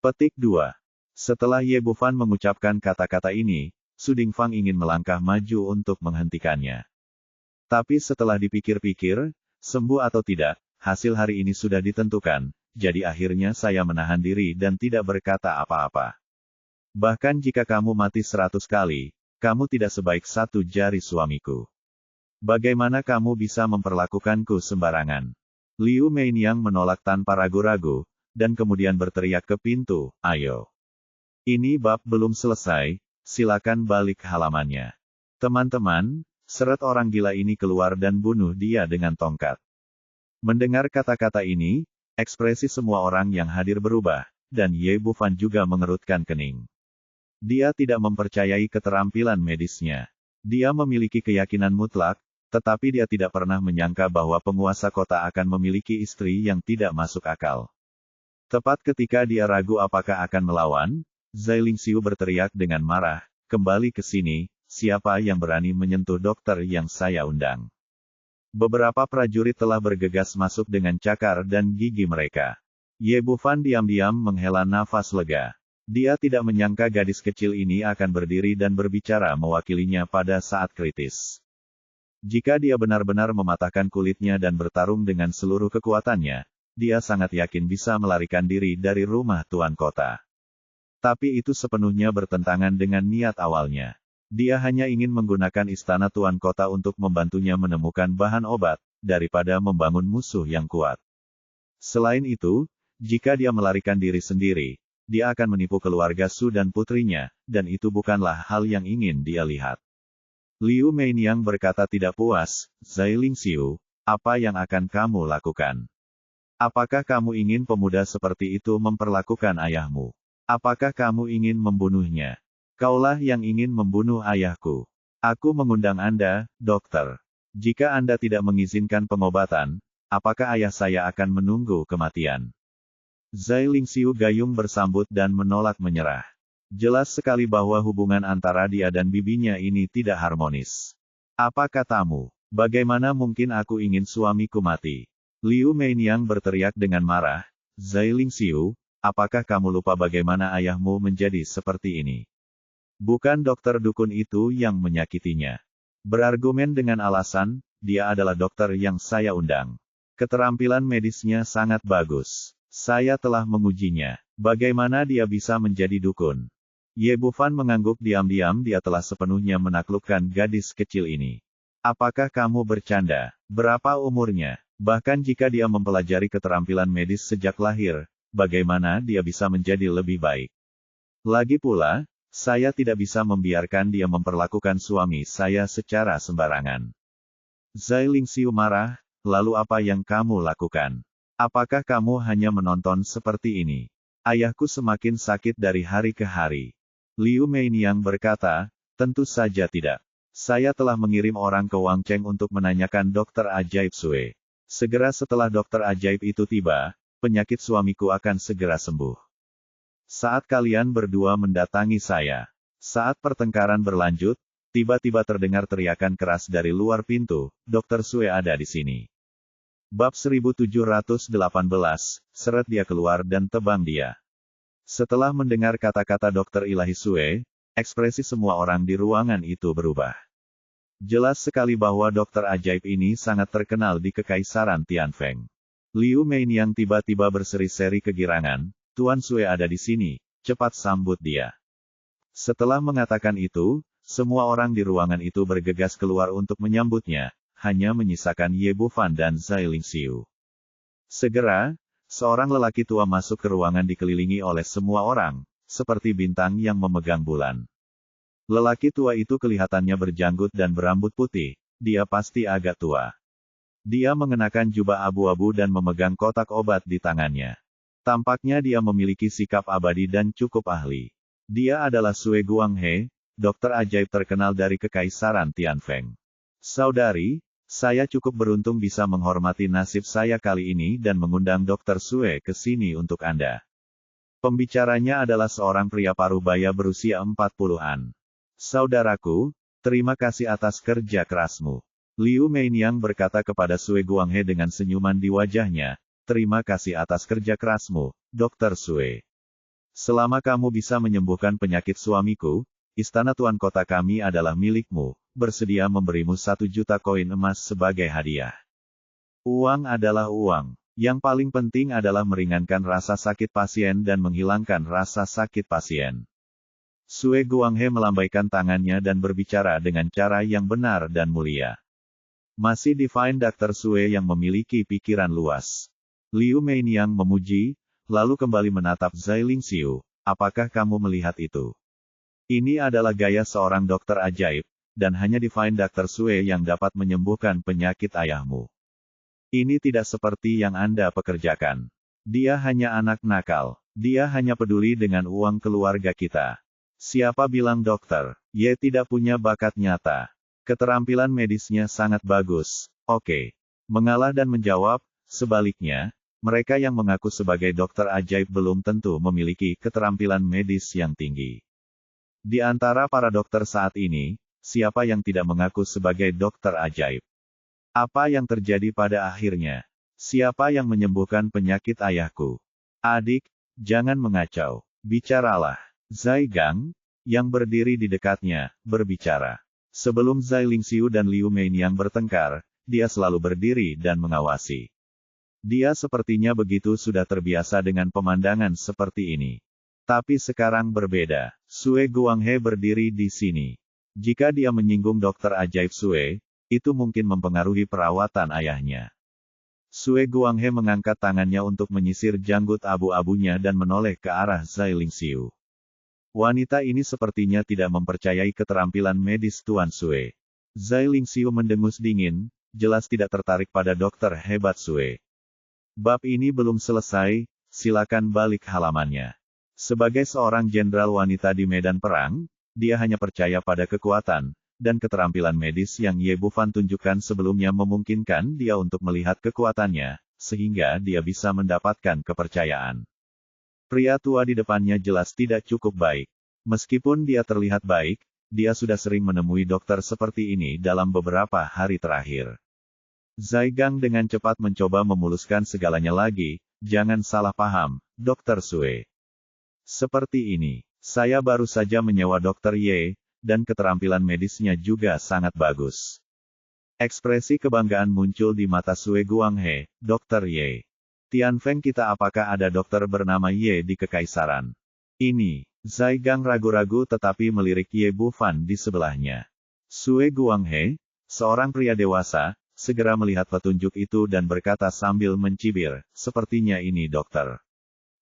Speaker 1: Petik 2. Setelah Ye Bufan mengucapkan kata-kata ini, Su Dingfang ingin melangkah maju untuk menghentikannya. Tapi setelah dipikir-pikir, sembuh atau tidak, hasil hari ini sudah ditentukan, jadi akhirnya saya menahan diri dan tidak berkata apa-apa. "Bahkan jika kamu mati 100 kali, kamu tidak sebaik satu jari suamiku. Bagaimana kamu bisa memperlakukanku sembarangan?" Liu Meiniang menolak tanpa ragu-ragu, dan kemudian berteriak ke pintu, "Ayo. Ini bab belum selesai, silakan balik halamannya." Teman-teman, seret orang gila ini keluar dan bunuh dia dengan tongkat. Mendengar kata-kata ini, ekspresi semua orang yang hadir berubah, dan Ye Bufan juga mengerutkan kening. Dia tidak mempercayai keterampilan medisnya. Dia memiliki keyakinan mutlak, tetapi dia tidak pernah menyangka bahwa penguasa kota akan memiliki istri yang tidak masuk akal. Tepat ketika dia ragu apakah akan melawan, Zai Lingxiu berteriak dengan marah, "Kembali ke sini, siapa yang berani menyentuh dokter yang saya undang?" Beberapa prajurit telah bergegas masuk dengan cakar dan gigi mereka. Ye Bufan diam-diam menghela nafas lega. Dia tidak menyangka gadis kecil ini akan berdiri dan berbicara mewakilinya pada saat kritis. Jika dia benar-benar mematahkan kulitnya dan bertarung dengan seluruh kekuatannya, dia sangat yakin bisa melarikan diri dari rumah tuan kota. Tapi itu sepenuhnya bertentangan dengan niat awalnya. Dia hanya ingin menggunakan istana tuan kota untuk membantunya menemukan bahan obat, daripada membangun musuh yang kuat. Selain itu, jika dia melarikan diri sendiri, dia akan menipu keluarga Su dan putrinya, dan itu bukanlah hal yang ingin dia lihat. Liu Meiniang berkata tidak puas, "Zai Lingxiu, apa yang akan kamu lakukan? Apakah kamu ingin pemuda seperti itu memperlakukan ayahmu? Apakah kamu ingin membunuhnya? Kaulah yang ingin membunuh ayahku. Aku mengundang Anda, dokter. Jika Anda tidak mengizinkan pengobatan, apakah ayah saya akan menunggu kematian?" Zai Lingxiu gayung bersambut dan menolak menyerah. Jelas sekali bahwa hubungan antara dia dan bibinya ini tidak harmonis. "Apa katamu? Bagaimana mungkin aku ingin suamiku mati?" Liu Meiniang berteriak dengan marah, "Zai Lingxiu, apakah kamu lupa bagaimana ayahmu menjadi seperti ini? Bukan dokter dukun itu yang menyakitinya. Berargumen dengan alasan, dia adalah dokter yang saya undang. Keterampilan medisnya sangat bagus. Saya telah mengujinya. Bagaimana dia bisa menjadi dukun?" Ye Bufan mengangguk diam-diam. Dia telah sepenuhnya menaklukkan gadis kecil ini. "Apakah kamu bercanda? Berapa umurnya? Bahkan jika dia mempelajari keterampilan medis sejak lahir, bagaimana dia bisa menjadi lebih baik? Lagi pula, saya tidak bisa membiarkan dia memperlakukan suami saya secara sembarangan." Zai Lingxiu marah, "Lalu apa yang kamu lakukan? Apakah kamu hanya menonton seperti ini? Ayahku semakin sakit dari hari ke hari." Liu Meiniang berkata, "Tentu saja tidak. Saya telah mengirim orang ke Wangcheng untuk menanyakan dokter ajaib Sue. Segera setelah dokter ajaib itu tiba, penyakit suamiku akan segera sembuh. Saat kalian berdua mendatangi saya." Saat pertengkaran berlanjut, tiba-tiba terdengar teriakan keras dari luar pintu, "Dokter Sue ada di sini." Bab 1718, seret dia keluar dan tebang dia. Setelah mendengar kata-kata dokter ilahi Sue, ekspresi semua orang di ruangan itu berubah. Jelas sekali bahwa dokter ajaib ini sangat terkenal di Kekaisaran Tianfeng. Liu Meiniang tiba-tiba berseri-seri kegirangan, "Tuan Sue ada di sini, cepat sambut dia." Setelah mengatakan itu, semua orang di ruangan itu bergegas keluar untuk menyambutnya, hanya menyisakan Ye Bufan dan Zai Lingxiu. Segera, seorang lelaki tua masuk ke ruangan dikelilingi oleh semua orang, seperti bintang yang memegang bulan. Lelaki tua itu kelihatannya berjanggut dan berambut putih, dia pasti agak tua. Dia mengenakan jubah abu-abu dan memegang kotak obat di tangannya. Tampaknya dia memiliki sikap abadi dan cukup ahli. Dia adalah Sue Guanghe, dokter ajaib terkenal dari Kekaisaran Tianfeng. "Saudari, saya cukup beruntung bisa menghormati nasib saya kali ini dan mengundang dokter Sue ke sini untuk Anda." Pembicaranya adalah seorang pria parubaya berusia 40-an. "Saudaraku, terima kasih atas kerja kerasmu." Liu Meiniang berkata kepada Sue Guanghe dengan senyuman di wajahnya, "Terima kasih atas kerja kerasmu, Dokter Sue. Selama kamu bisa menyembuhkan penyakit suamiku, istana tuan kota kami adalah milikmu, bersedia memberimu 1 juta koin emas sebagai hadiah." Uang adalah uang. Yang paling penting adalah meringankan rasa sakit pasien dan menghilangkan rasa sakit pasien. Sue Guanghe melambaikan tangannya dan berbicara dengan cara yang benar dan mulia. Masih Divine Dr. Sue yang memiliki pikiran luas. Liu Meiniang memuji, lalu kembali menatap Zai Lingxiu. "Apakah kamu melihat itu? Ini adalah gaya seorang dokter ajaib, dan hanya Divine Dr. Sue yang dapat menyembuhkan penyakit ayahmu. Ini tidak seperti yang Anda pekerjakan. Dia hanya anak nakal. Dia hanya peduli dengan uang keluarga kita. Siapa bilang dokter? Ye tidak punya bakat nyata. Keterampilan medisnya sangat bagus. Oke. Mengalah dan menjawab, sebaliknya, mereka yang mengaku sebagai dokter ajaib belum tentu memiliki keterampilan medis yang tinggi. Di antara para dokter saat ini, siapa yang tidak mengaku sebagai dokter ajaib? Apa yang terjadi pada akhirnya? Siapa yang menyembuhkan penyakit ayahku? Adik, jangan mengacau. Bicaralah. Zai Gang, yang berdiri di dekatnya, berbicara. Sebelum Zai Lingxiu dan Liu Meinyang bertengkar, dia selalu berdiri dan mengawasi. Dia sepertinya begitu sudah terbiasa dengan pemandangan seperti ini. Tapi sekarang berbeda. Sue Guanghe berdiri di sini. Jika dia menyinggung dokter ajaib Sue, itu mungkin mempengaruhi perawatan ayahnya. Sue Guanghe mengangkat tangannya untuk menyisir janggut abu-abunya dan menoleh ke arah Zai Lingxiu. Wanita ini sepertinya tidak mempercayai keterampilan medis Tuan Sue. Zai Lingxiu mendengus dingin, jelas tidak tertarik pada dokter hebat Sue. Bab ini belum selesai, silakan balik halamannya. Sebagai seorang jenderal wanita di medan perang, dia hanya percaya pada kekuatan dan keterampilan medis yang Ye Bufan tunjukkan sebelumnya memungkinkan dia untuk melihat kekuatannya, sehingga dia bisa mendapatkan kepercayaan. Pria tua di depannya jelas tidak cukup baik. Meskipun dia terlihat baik, dia sudah sering menemui dokter seperti ini dalam beberapa hari terakhir. Zai Gang dengan cepat mencoba memuluskan segalanya lagi, jangan salah paham, Dokter Sue. Seperti ini, saya baru saja menyewa Dokter Ye, dan keterampilan medisnya juga sangat bagus. Ekspresi kebanggaan muncul di mata Sue Guanghe, Dokter Ye. Tian Feng kita apakah ada dokter bernama Ye di Kekaisaran? Ini, Zai Gang ragu-ragu tetapi melirik Ye Bufan di sebelahnya. Sue Guanghe, seorang pria dewasa, segera melihat petunjuk itu dan berkata sambil mencibir, sepertinya ini dokter.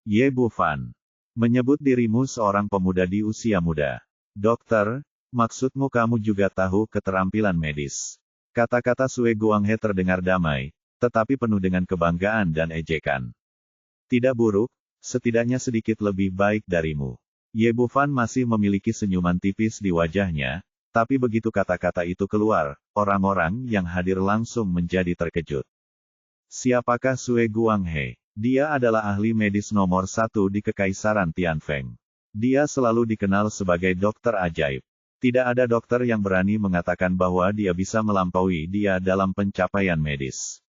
Speaker 1: Ye Bufan. Menyebut dirimu seorang pemuda di usia muda. Dokter, maksudmu kamu juga tahu keterampilan medis. Kata-kata Sue Guanghe terdengar damai, tetapi penuh dengan kebanggaan dan ejekan. Tidak buruk, setidaknya sedikit lebih baik darimu. Ye Bufan masih memiliki senyuman tipis di wajahnya, tapi begitu kata-kata itu keluar, orang-orang yang hadir langsung menjadi terkejut. Siapakah Sue Guanghe? Dia adalah ahli medis nomor 1 di Kekaisaran Tianfeng. Dia selalu dikenal sebagai dokter ajaib. Tidak ada dokter yang berani mengatakan bahwa dia bisa melampaui dia dalam pencapaian medis.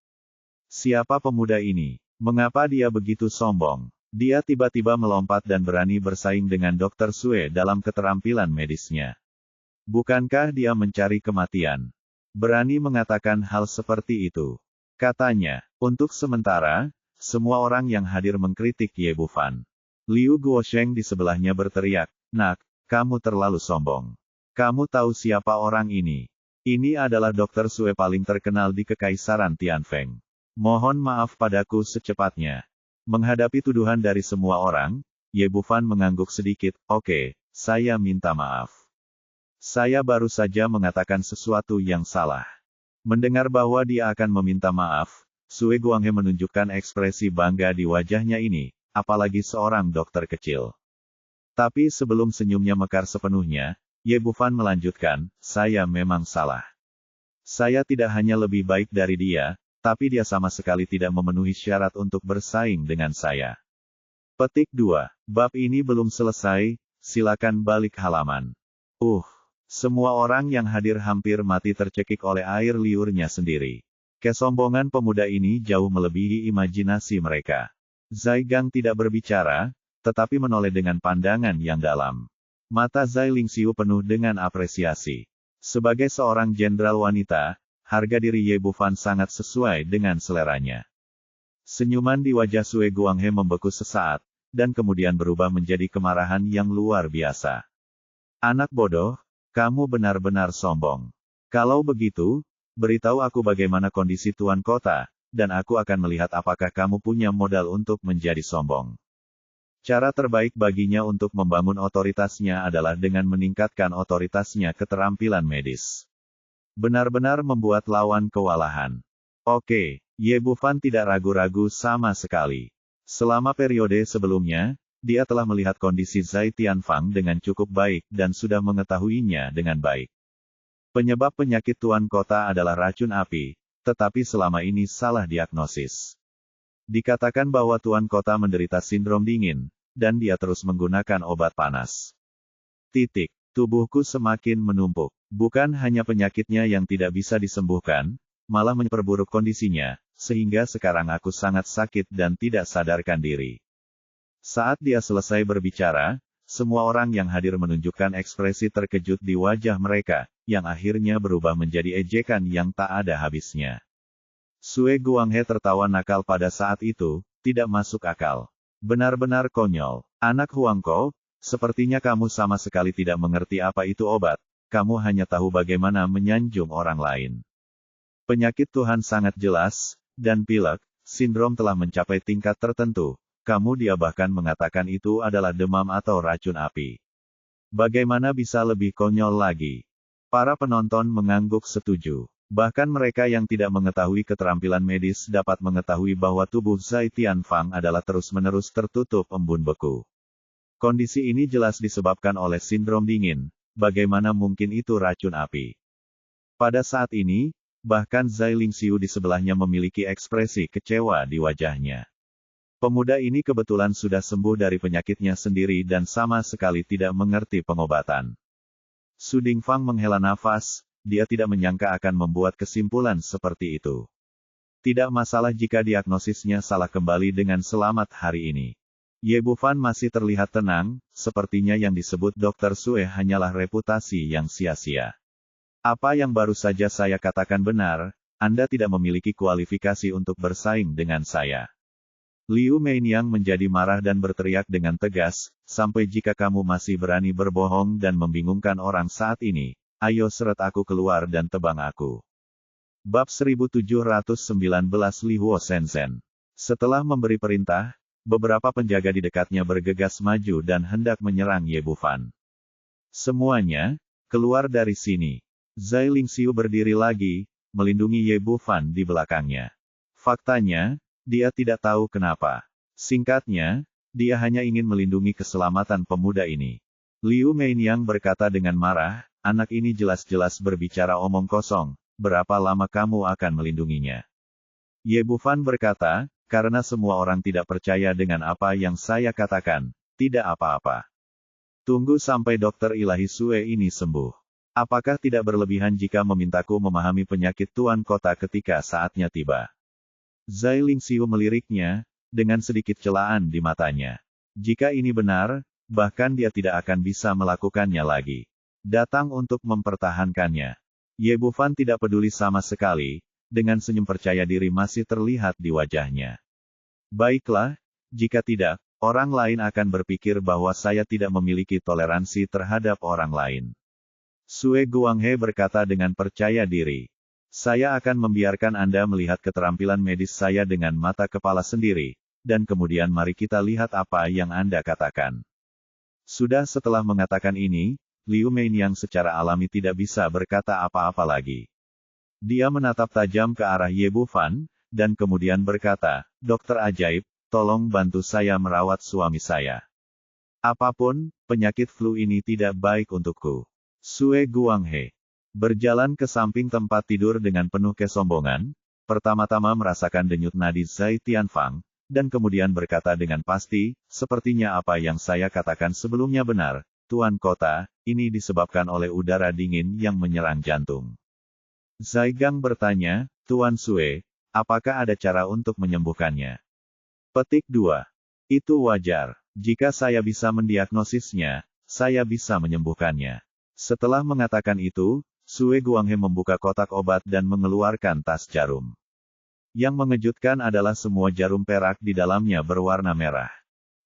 Speaker 1: Siapa pemuda ini? Mengapa dia begitu sombong? Dia tiba-tiba melompat dan berani bersaing dengan Dokter Sue dalam keterampilan medisnya. Bukankah dia mencari kematian? Berani mengatakan hal seperti itu. Katanya, untuk sementara, semua orang yang hadir mengkritik Ye Bufan. Liu Guosheng di sebelahnya berteriak, "Nak, kamu terlalu sombong. Kamu tahu siapa orang ini? Ini adalah Dokter Sue paling terkenal di Kekaisaran Tianfeng. Mohon maaf padaku secepatnya." Menghadapi tuduhan dari semua orang, Ye Bufan mengangguk sedikit, "Oke, saya minta maaf. Saya baru saja mengatakan sesuatu yang salah." Mendengar bahwa dia akan meminta maaf, Sue Guanghe menunjukkan ekspresi bangga di wajahnya ini, apalagi seorang dokter kecil. Tapi sebelum senyumnya mekar sepenuhnya, Ye Bufan melanjutkan, "Saya memang salah. Saya tidak hanya lebih baik dari dia, tapi dia sama sekali tidak memenuhi syarat untuk bersaing dengan saya." Petik 2. Bab ini belum selesai, silakan balik halaman. Semua orang yang hadir hampir mati tercekik oleh air liurnya sendiri. Kesombongan pemuda ini jauh melebihi imajinasi mereka. Zai Gang tidak berbicara, tetapi menoleh dengan pandangan yang dalam. Mata Zai Lingxiu penuh dengan apresiasi. Sebagai seorang jenderal wanita, harga diri Ye Bufan sangat sesuai dengan seleranya. Senyuman di wajah Sue Guanghe membeku sesaat, dan kemudian berubah menjadi kemarahan yang luar biasa. "Anak bodoh, kamu benar-benar sombong. Kalau begitu, beritahu aku bagaimana kondisi tuan kota, dan aku akan melihat apakah kamu punya modal untuk menjadi sombong." Cara terbaik baginya untuk membangun otoritasnya adalah dengan meningkatkan otoritasnya keterampilan medis. Benar-benar membuat lawan kewalahan. Oke, Ye Bufan tidak ragu-ragu sama sekali. Selama periode sebelumnya, dia telah melihat kondisi Zai Tianfang dengan cukup baik dan sudah mengetahuinya dengan baik. Penyebab penyakit Tuan Kota adalah racun api, tetapi selama ini salah diagnosis. Dikatakan bahwa Tuan Kota menderita sindrom dingin, dan dia terus menggunakan obat panas. Tubuhku semakin menumpuk. Bukan hanya penyakitnya yang tidak bisa disembuhkan, malah memperburuk kondisinya, sehingga sekarang aku sangat sakit dan tidak sadarkan diri. Saat dia selesai berbicara, semua orang yang hadir menunjukkan ekspresi terkejut di wajah mereka, yang akhirnya berubah menjadi ejekan yang tak ada habisnya. Sue Guanghe tertawa nakal pada saat itu, tidak masuk akal. Benar-benar konyol. Anak Huangko, sepertinya kamu sama sekali tidak mengerti apa itu obat, kamu hanya tahu bagaimana menyanjung orang lain. Penyakit Tuhan sangat jelas, dan pilek, sindrom telah mencapai tingkat tertentu. Dia bahkan mengatakan itu adalah demam atau racun api. Bagaimana bisa lebih konyol lagi? Para penonton mengangguk setuju. Bahkan mereka yang tidak mengetahui keterampilan medis dapat mengetahui bahwa tubuh Zai Tianfang adalah terus-menerus tertutup embun beku. Kondisi ini jelas disebabkan oleh sindrom dingin. Bagaimana mungkin itu racun api? Pada saat ini, bahkan Zai Lingxiu di sebelahnya memiliki ekspresi kecewa di wajahnya. Pemuda ini kebetulan sudah sembuh dari penyakitnya sendiri dan sama sekali tidak mengerti pengobatan. Su Dingfang menghela nafas, dia tidak menyangka akan membuat kesimpulan seperti itu. Tidak masalah jika diagnosisnya salah kembali dengan selamat hari ini. Ye Bufan masih terlihat tenang, sepertinya yang disebut Dr. Sue hanyalah reputasi yang sia-sia. Apa yang baru saja saya katakan benar, Anda tidak memiliki kualifikasi untuk bersaing dengan saya. Liu Meinyang menjadi marah dan berteriak dengan tegas, sampai jika kamu masih berani berbohong dan membingungkan orang saat ini, ayo seret aku keluar dan tebang aku. Bab 1719 Li Huo Shenzhen. Setelah memberi perintah, beberapa penjaga di dekatnya bergegas maju dan hendak menyerang Ye Bufan. Semuanya, keluar dari sini. Zai Lingxiu berdiri lagi, melindungi Ye Bufan di belakangnya. Faktanya, dia tidak tahu kenapa. Singkatnya, dia hanya ingin melindungi keselamatan pemuda ini. Liu Meinyang berkata dengan marah, anak ini jelas-jelas berbicara omong kosong, berapa lama kamu akan melindunginya? Ye Bufan berkata, karena semua orang tidak percaya dengan apa yang saya katakan, tidak apa-apa. Tunggu sampai Dokter Ilahi Sue ini sembuh. Apakah tidak berlebihan jika memintaku memahami penyakit Tuan Kota ketika saatnya tiba? Zai Lingxiu meliriknya, dengan sedikit celaan di matanya. Jika ini benar, bahkan dia tidak akan bisa melakukannya lagi. Datang untuk mempertahankannya. Ye Bufan tidak peduli sama sekali, dengan senyum percaya diri masih terlihat di wajahnya. Baiklah, jika tidak, orang lain akan berpikir bahwa saya tidak memiliki toleransi terhadap orang lain. Sue Guanghe berkata dengan percaya diri. Saya akan membiarkan Anda melihat keterampilan medis saya dengan mata kepala sendiri, dan kemudian mari kita lihat apa yang Anda katakan. Sudah setelah mengatakan ini, Liu Meinyang secara alami tidak bisa berkata apa-apa lagi. Dia menatap tajam ke arah Ye Bufan, dan kemudian berkata, Dokter ajaib, tolong bantu saya merawat suami saya. Apapun, penyakit flu ini tidak baik untukku. Sue Guanghe berjalan ke samping tempat tidur dengan penuh kesombongan, pertama-tama merasakan denyut nadi Zai Tianfang, dan kemudian berkata dengan pasti, sepertinya apa yang saya katakan sebelumnya benar, Tuan Kota, ini disebabkan oleh udara dingin yang menyerang jantung. Zai Gang bertanya, Tuan Sue, apakah ada cara untuk menyembuhkannya? Petik 2. Itu wajar. Jika saya bisa mendiagnosisnya, saya bisa menyembuhkannya. Setelah mengatakan itu, Sue Guanghe membuka kotak obat dan mengeluarkan tas jarum. Yang mengejutkan adalah semua jarum perak di dalamnya berwarna merah.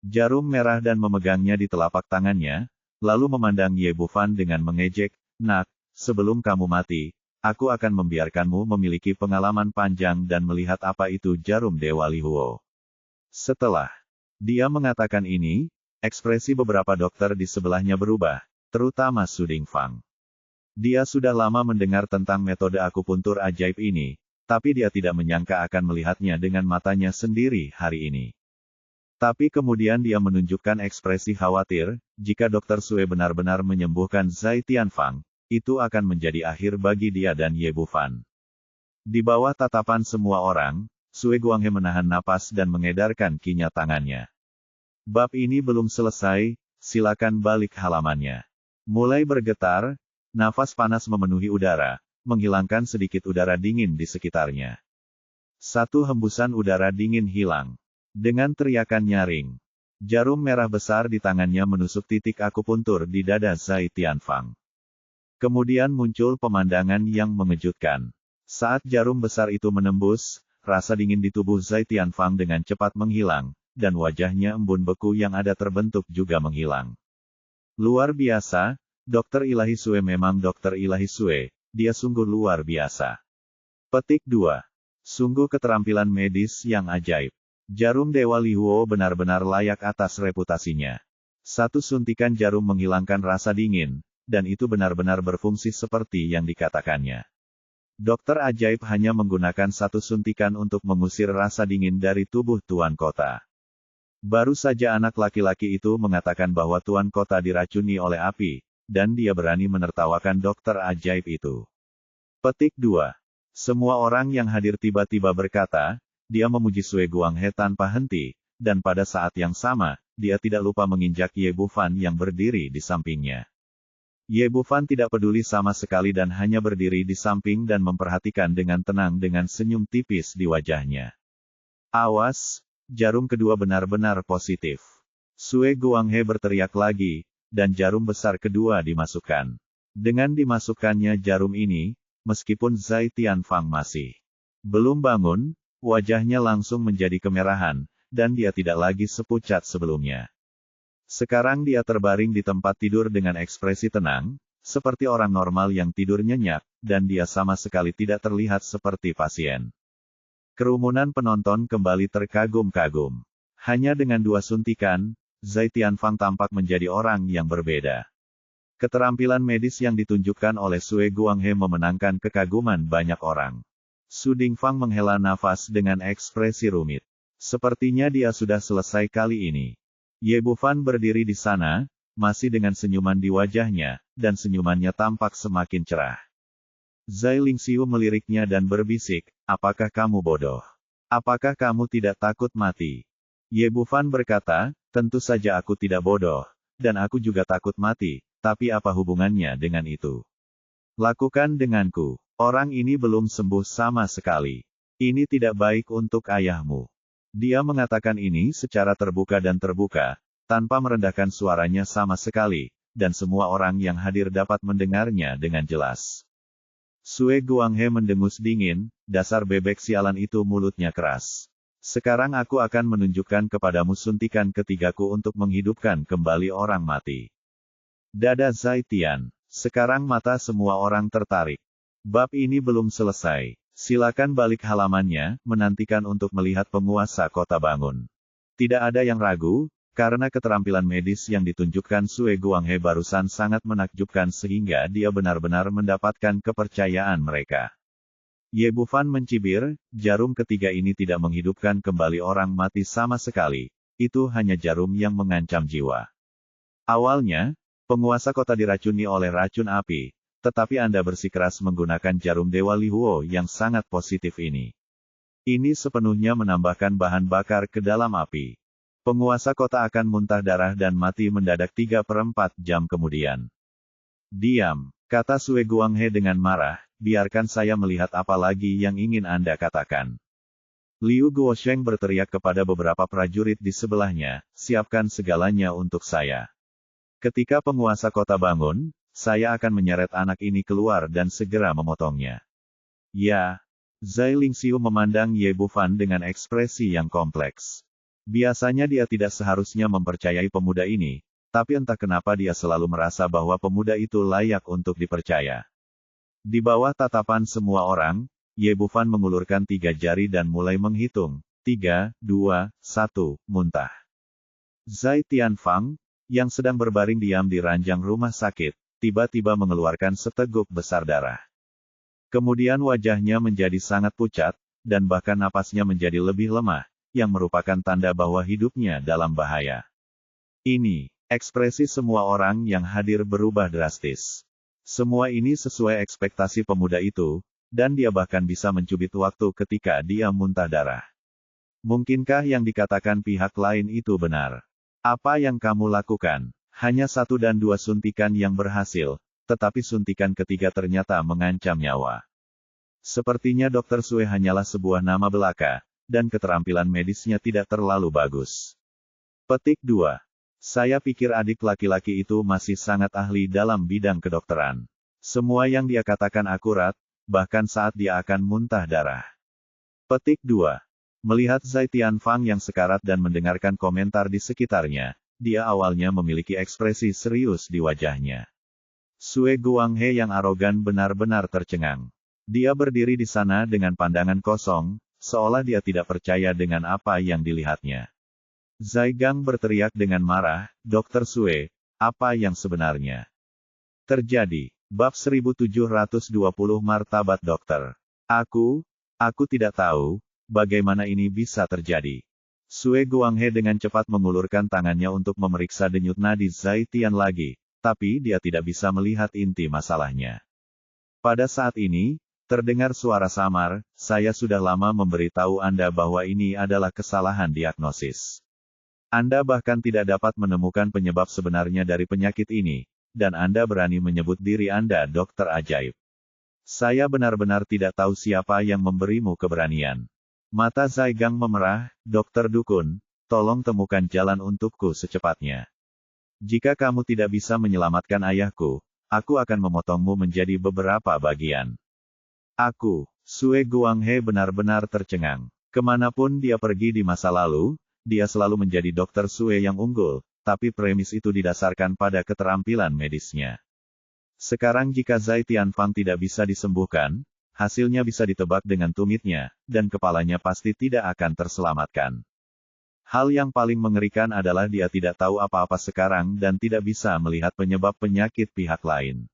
Speaker 1: Jarum merah dan memegangnya di telapak tangannya, lalu memandang Ye Bufan dengan mengejek, Nak, sebelum kamu mati, aku akan membiarkanmu memiliki pengalaman panjang dan melihat apa itu jarum Dewa Li Huo. Setelah Dia mengatakan ini, ekspresi beberapa dokter di sebelahnya berubah, terutama Su Dingfang. Dia sudah lama mendengar tentang metode akupuntur ajaib ini, tapi dia tidak menyangka akan melihatnya dengan matanya sendiri hari ini. Tapi kemudian dia menunjukkan ekspresi khawatir, jika Dr. Sue benar-benar menyembuhkan Zai Tianfang, itu akan menjadi akhir bagi dia dan Ye Bufan. Di bawah tatapan semua orang, Sue Guanghe menahan napas dan mengedarkan kinya tangannya. Bab ini belum selesai, silakan balik halamannya. Mulai bergetar, nafas panas memenuhi udara, menghilangkan sedikit udara dingin di sekitarnya. Satu hembusan udara dingin hilang. Dengan teriakan nyaring, jarum merah besar di tangannya menusuk titik akupuntur di dada Zai Tianfang. Kemudian muncul pemandangan yang mengejutkan. Saat jarum besar itu menembus, rasa dingin di tubuh Zai Tianfang dengan cepat menghilang, dan wajahnya embun beku yang ada terbentuk juga menghilang. Luar biasa, Dokter Ilahi Sue memang Dokter Ilahi Sue, dia sungguh luar biasa. Petik 2. Sungguh keterampilan medis yang ajaib. Jarum Dewa Lihuo benar-benar layak atas reputasinya. Satu suntikan jarum menghilangkan rasa dingin, dan itu benar-benar berfungsi seperti yang dikatakannya. Dokter ajaib hanya menggunakan satu suntikan untuk mengusir rasa dingin dari tubuh Tuan Kota. Baru saja anak laki-laki itu mengatakan bahwa Tuan Kota diracuni oleh api, dan dia berani menertawakan dokter ajaib itu. Petik 2. Semua orang yang hadir tiba-tiba berkata, dia memuji Sue Guanghe tanpa henti, dan pada saat yang sama, dia tidak lupa menginjak Ye Bufan yang berdiri di sampingnya. Ye Bufan tidak peduli sama sekali dan hanya berdiri di samping dan memperhatikan dengan tenang dengan senyum tipis di wajahnya. Awas, jarum kedua benar-benar positif. Sue Guanghe berteriak lagi, dan jarum besar kedua dimasukkan. Dengan dimasukkannya jarum ini, meskipun Zai Tianfang masih belum bangun, wajahnya langsung menjadi kemerahan, dan dia tidak lagi sepucat sebelumnya. Sekarang dia terbaring di tempat tidur dengan ekspresi tenang, seperti orang normal yang tidur nyenyak, dan dia sama sekali tidak terlihat seperti pasien. Kerumunan penonton kembali terkagum-kagum. Hanya dengan 2 suntikan, Zai Tianfang tampak menjadi orang yang berbeda. Keterampilan medis yang ditunjukkan oleh Sue Guanghe memenangkan kekaguman banyak orang. Su Dingfang menghela nafas dengan ekspresi rumit. Sepertinya dia sudah selesai kali ini. Ye Bufan berdiri di sana, masih dengan senyuman di wajahnya, dan senyumannya tampak semakin cerah. Zai Lingxiu meliriknya dan berbisik, apakah kamu bodoh? Apakah kamu tidak takut mati? Ye Bufan berkata, tentu saja aku tidak bodoh, dan aku juga takut mati, tapi apa hubungannya dengan itu? Lakukan denganku. Orang ini belum sembuh sama sekali. Ini tidak baik untuk ayahmu. Dia mengatakan ini secara terbuka dan terbuka, tanpa merendahkan suaranya sama sekali, dan semua orang yang hadir dapat mendengarnya dengan jelas. Sue Guanghe mendengus dingin, dasar bebek sialan itu mulutnya keras. Sekarang aku akan menunjukkan kepadamu suntikan ketigaku untuk menghidupkan kembali orang mati. Dada Zai Tian. Sekarang mata semua orang tertarik. Bab ini belum selesai. Silakan balik halamannya, menantikan untuk melihat penguasa kota bangun. Tidak ada yang ragu, karena keterampilan medis yang ditunjukkan Sue Guanghe barusan sangat menakjubkan sehingga dia benar-benar mendapatkan kepercayaan mereka. Ye Bufan mencibir, jarum ketiga ini tidak menghidupkan kembali orang mati sama sekali, itu hanya jarum yang mengancam jiwa. Awalnya, penguasa kota diracuni oleh racun api, tetapi Anda bersikeras menggunakan jarum Dewa Lihuo yang sangat positif ini. Ini sepenuhnya menambahkan bahan bakar ke dalam api. Penguasa kota akan muntah darah dan mati mendadak 3/4 jam kemudian. Diam, kata Sue Guanghe dengan marah, biarkan saya melihat apa lagi yang ingin Anda katakan. Liu Guosheng berteriak kepada beberapa prajurit di sebelahnya, siapkan segalanya untuk saya. Ketika penguasa kota bangun, saya akan menyeret anak ini keluar dan segera memotongnya. Ya, Zai Lingxiu memandang Ye Bufan dengan ekspresi yang kompleks. Biasanya dia tidak seharusnya mempercayai pemuda ini, tapi entah kenapa dia selalu merasa bahwa pemuda itu layak untuk dipercaya. Di bawah tatapan semua orang, Ye Bufan mengulurkan 3 jari dan mulai menghitung. 3, 2, 1, muntah. Zai Tianfang, yang sedang berbaring diam di ranjang rumah sakit, tiba-tiba mengeluarkan seteguk besar darah. Kemudian wajahnya menjadi sangat pucat, dan bahkan napasnya menjadi lebih lemah, yang merupakan tanda bahwa hidupnya dalam bahaya. Ini, ekspresi semua orang yang hadir berubah drastis. Semua ini sesuai ekspektasi pemuda itu, dan dia bahkan bisa mencubit waktu ketika dia muntah darah. Mungkinkah yang dikatakan pihak lain itu benar? Apa yang kamu lakukan? Hanya 1 dan 2 suntikan yang berhasil, tetapi suntikan ketiga ternyata mengancam nyawa. Sepertinya Dr. Sue hanyalah sebuah nama belaka, dan keterampilan medisnya tidak terlalu bagus. Petik 2. Saya pikir adik laki-laki itu masih sangat ahli dalam bidang kedokteran. Semua yang dia katakan akurat, bahkan saat dia akan muntah darah. Petik 2. Melihat Zai Tianfang yang sekarat dan mendengarkan komentar di sekitarnya, dia awalnya memiliki ekspresi serius di wajahnya. Sue Guanghe yang arogan benar-benar tercengang. Dia berdiri di sana dengan pandangan kosong, seolah dia tidak percaya dengan apa yang dilihatnya. Zai Gang berteriak dengan marah, Dr. Sue, apa yang sebenarnya terjadi? Bab 1720 Martabat Dokter. Aku tidak tahu, bagaimana ini bisa terjadi. Sue Guanghe dengan cepat mengulurkan tangannya untuk memeriksa denyut nadi Zai Tian lagi, tapi dia tidak bisa melihat inti masalahnya. Pada saat ini, terdengar suara samar, saya sudah lama memberitahu Anda bahwa ini adalah kesalahan diagnosis. Anda bahkan tidak dapat menemukan penyebab sebenarnya dari penyakit ini, dan Anda berani menyebut diri Anda dokter ajaib. Saya benar-benar tidak tahu siapa yang memberimu keberanian. Mata Zai Gang memerah, Dokter Dukun, tolong temukan jalan untukku secepatnya. Jika kamu tidak bisa menyelamatkan ayahku, aku akan memotongmu menjadi beberapa bagian. Sue Guanghe benar-benar tercengang. Kemanapun dia pergi di masa lalu, dia selalu menjadi Dokter Sue yang unggul, tapi premis itu didasarkan pada keterampilan medisnya. Sekarang jika Zai Tianfang tidak bisa disembuhkan, hasilnya bisa ditebak dengan tumitnya, dan kepalanya pasti tidak akan terselamatkan. Hal yang paling mengerikan adalah dia tidak tahu apa-apa sekarang dan tidak bisa melihat penyebab penyakit pihak lain.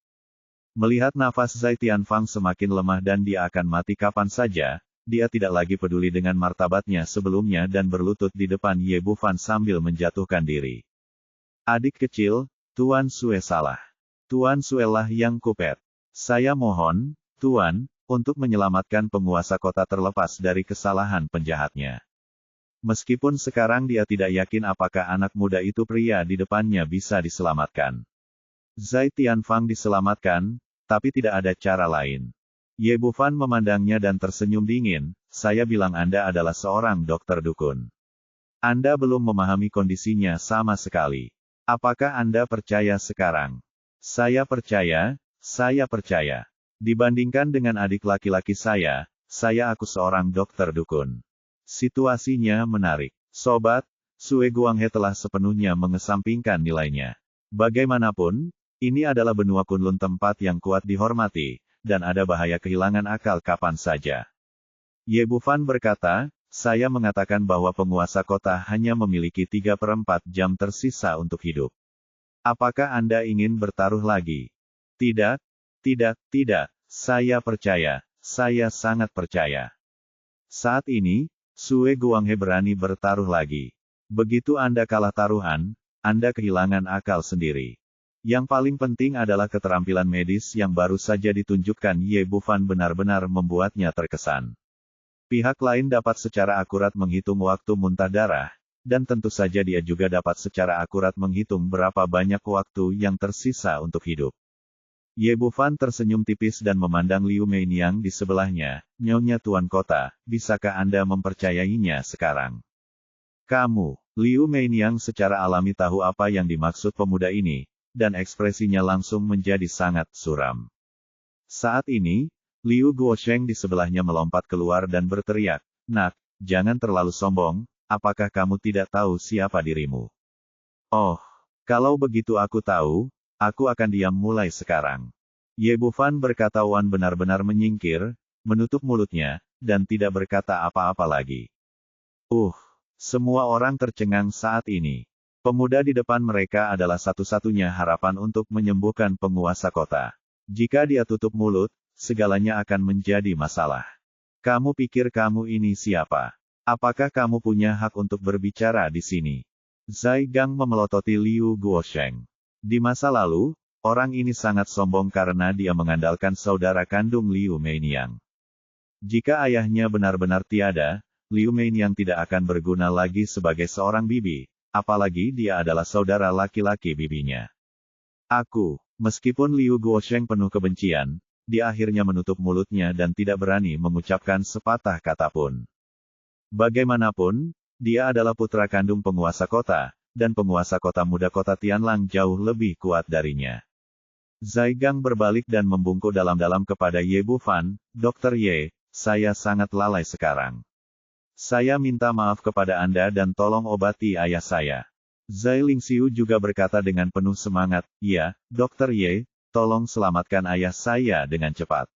Speaker 1: Melihat nafas Zai Tianfang semakin lemah dan dia akan mati kapan saja, dia tidak lagi peduli dengan martabatnya sebelumnya dan berlutut di depan Ye Bufan sambil menjatuhkan diri. Adik kecil, Tuan Sue salah. Tuan Sue lah yang kupet. Saya mohon, Tuan, untuk menyelamatkan penguasa kota terlepas dari kesalahan penjahatnya. Meskipun sekarang dia tidak yakin apakah anak muda itu pria di depannya bisa diselamatkan. Zai Tianfang diselamatkan, tapi tidak ada cara lain. Ye Bufan memandangnya dan tersenyum dingin, saya bilang Anda adalah seorang dokter dukun. Anda belum memahami kondisinya sama sekali. Apakah Anda percaya sekarang? Saya percaya. Dibandingkan dengan adik laki-laki saya aku seorang dokter dukun. Situasinya menarik. Sobat, Sue Guanghe telah sepenuhnya mengesampingkan nilainya. Bagaimanapun, ini adalah benua Kunlun tempat yang kuat dihormati, dan ada bahaya kehilangan akal kapan saja. Ye Bufan berkata, saya mengatakan bahwa penguasa kota hanya memiliki 3/4 jam tersisa untuk hidup. Apakah Anda ingin bertaruh lagi? Tidak, saya percaya, saya sangat percaya. Saat ini, Sue Guanghe berani bertaruh lagi. Begitu Anda kalah taruhan, Anda kehilangan akal sendiri. Yang paling penting adalah keterampilan medis yang baru saja ditunjukkan Ye Bufan benar-benar membuatnya terkesan. Pihak lain dapat secara akurat menghitung waktu muntah darah, dan tentu saja dia juga dapat secara akurat menghitung berapa banyak waktu yang tersisa untuk hidup. Ye Bufan tersenyum tipis dan memandang Liu Meiniang di sebelahnya, Nyonya Tuan Kota, bisakah Anda mempercayainya sekarang? Kamu, Liu Meiniang secara alami tahu apa yang dimaksud pemuda ini, dan ekspresinya langsung menjadi sangat suram. Saat ini, Liu Guosheng di sebelahnya melompat keluar dan berteriak, Nak, jangan terlalu sombong, apakah kamu tidak tahu siapa dirimu? Oh, kalau begitu aku tahu, aku akan diam mulai sekarang. Ye Bufan berkata Wan benar-benar menyingkir, menutup mulutnya, dan tidak berkata apa-apa lagi. Semua orang tercengang saat ini. Pemuda di depan mereka adalah satu-satunya harapan untuk menyembuhkan penguasa kota. Jika dia tutup mulut, segalanya akan menjadi masalah. Kamu pikir kamu ini siapa? Apakah kamu punya hak untuk berbicara di sini? Zai Gang memelototi Liu Guosheng. Di masa lalu, orang ini sangat sombong karena dia mengandalkan saudara kandung Liu Meiniang. Jika ayahnya benar-benar tiada, Liu Meiniang tidak akan berguna lagi sebagai seorang bibi, apalagi dia adalah saudara laki-laki bibinya. Meskipun Liu Guosheng penuh kebencian, dia akhirnya menutup mulutnya dan tidak berani mengucapkan sepatah kata pun. Bagaimanapun, dia adalah putra kandung penguasa kota, dan penguasa kota muda kota Tianlang jauh lebih kuat darinya. Zai Gang berbalik dan membungkuk dalam-dalam kepada Ye Bufan, Dr. Ye, saya sangat lalai sekarang. Saya minta maaf kepada Anda dan tolong obati ayah saya. Zai Lingxiu juga berkata dengan penuh semangat, ya, Dr. Ye, tolong selamatkan ayah saya dengan cepat.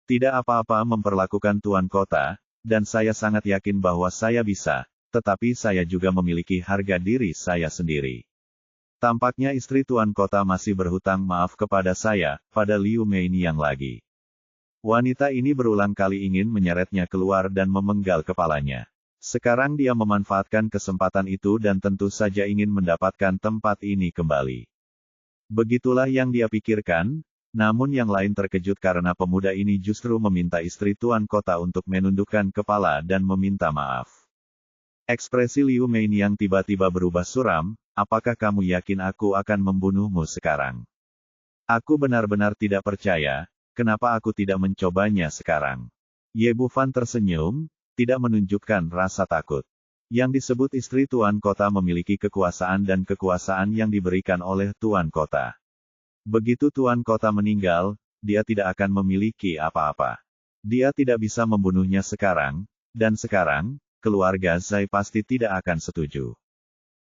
Speaker 1: Tidak apa-apa memperlakukan tuan kota, dan saya sangat yakin bahwa saya bisa. Tetapi saya juga memiliki harga diri saya sendiri. Tampaknya istri tuan kota masih berhutang maaf kepada saya, pada Liu Meiniang lagi. Wanita ini berulang kali ingin menyeretnya keluar dan memenggal kepalanya. Sekarang dia memanfaatkan kesempatan itu dan tentu saja ingin mendapatkan tempat ini kembali. Begitulah yang dia pikirkan, namun yang lain terkejut karena pemuda ini justru meminta istri tuan kota untuk menundukkan kepala dan meminta maaf. Ekspresi Liu Meiniang tiba-tiba berubah suram, apakah kamu yakin aku akan membunuhmu sekarang? Aku benar-benar tidak percaya, kenapa aku tidak mencobanya sekarang? Ye Bufan tersenyum, tidak menunjukkan rasa takut. Yang disebut istri tuan kota memiliki kekuasaan dan kekuasaan yang diberikan oleh tuan kota. Begitu tuan kota meninggal, dia tidak akan memiliki apa-apa. Dia tidak bisa membunuhnya sekarang, dan sekarang, keluarga Zai pasti tidak akan setuju.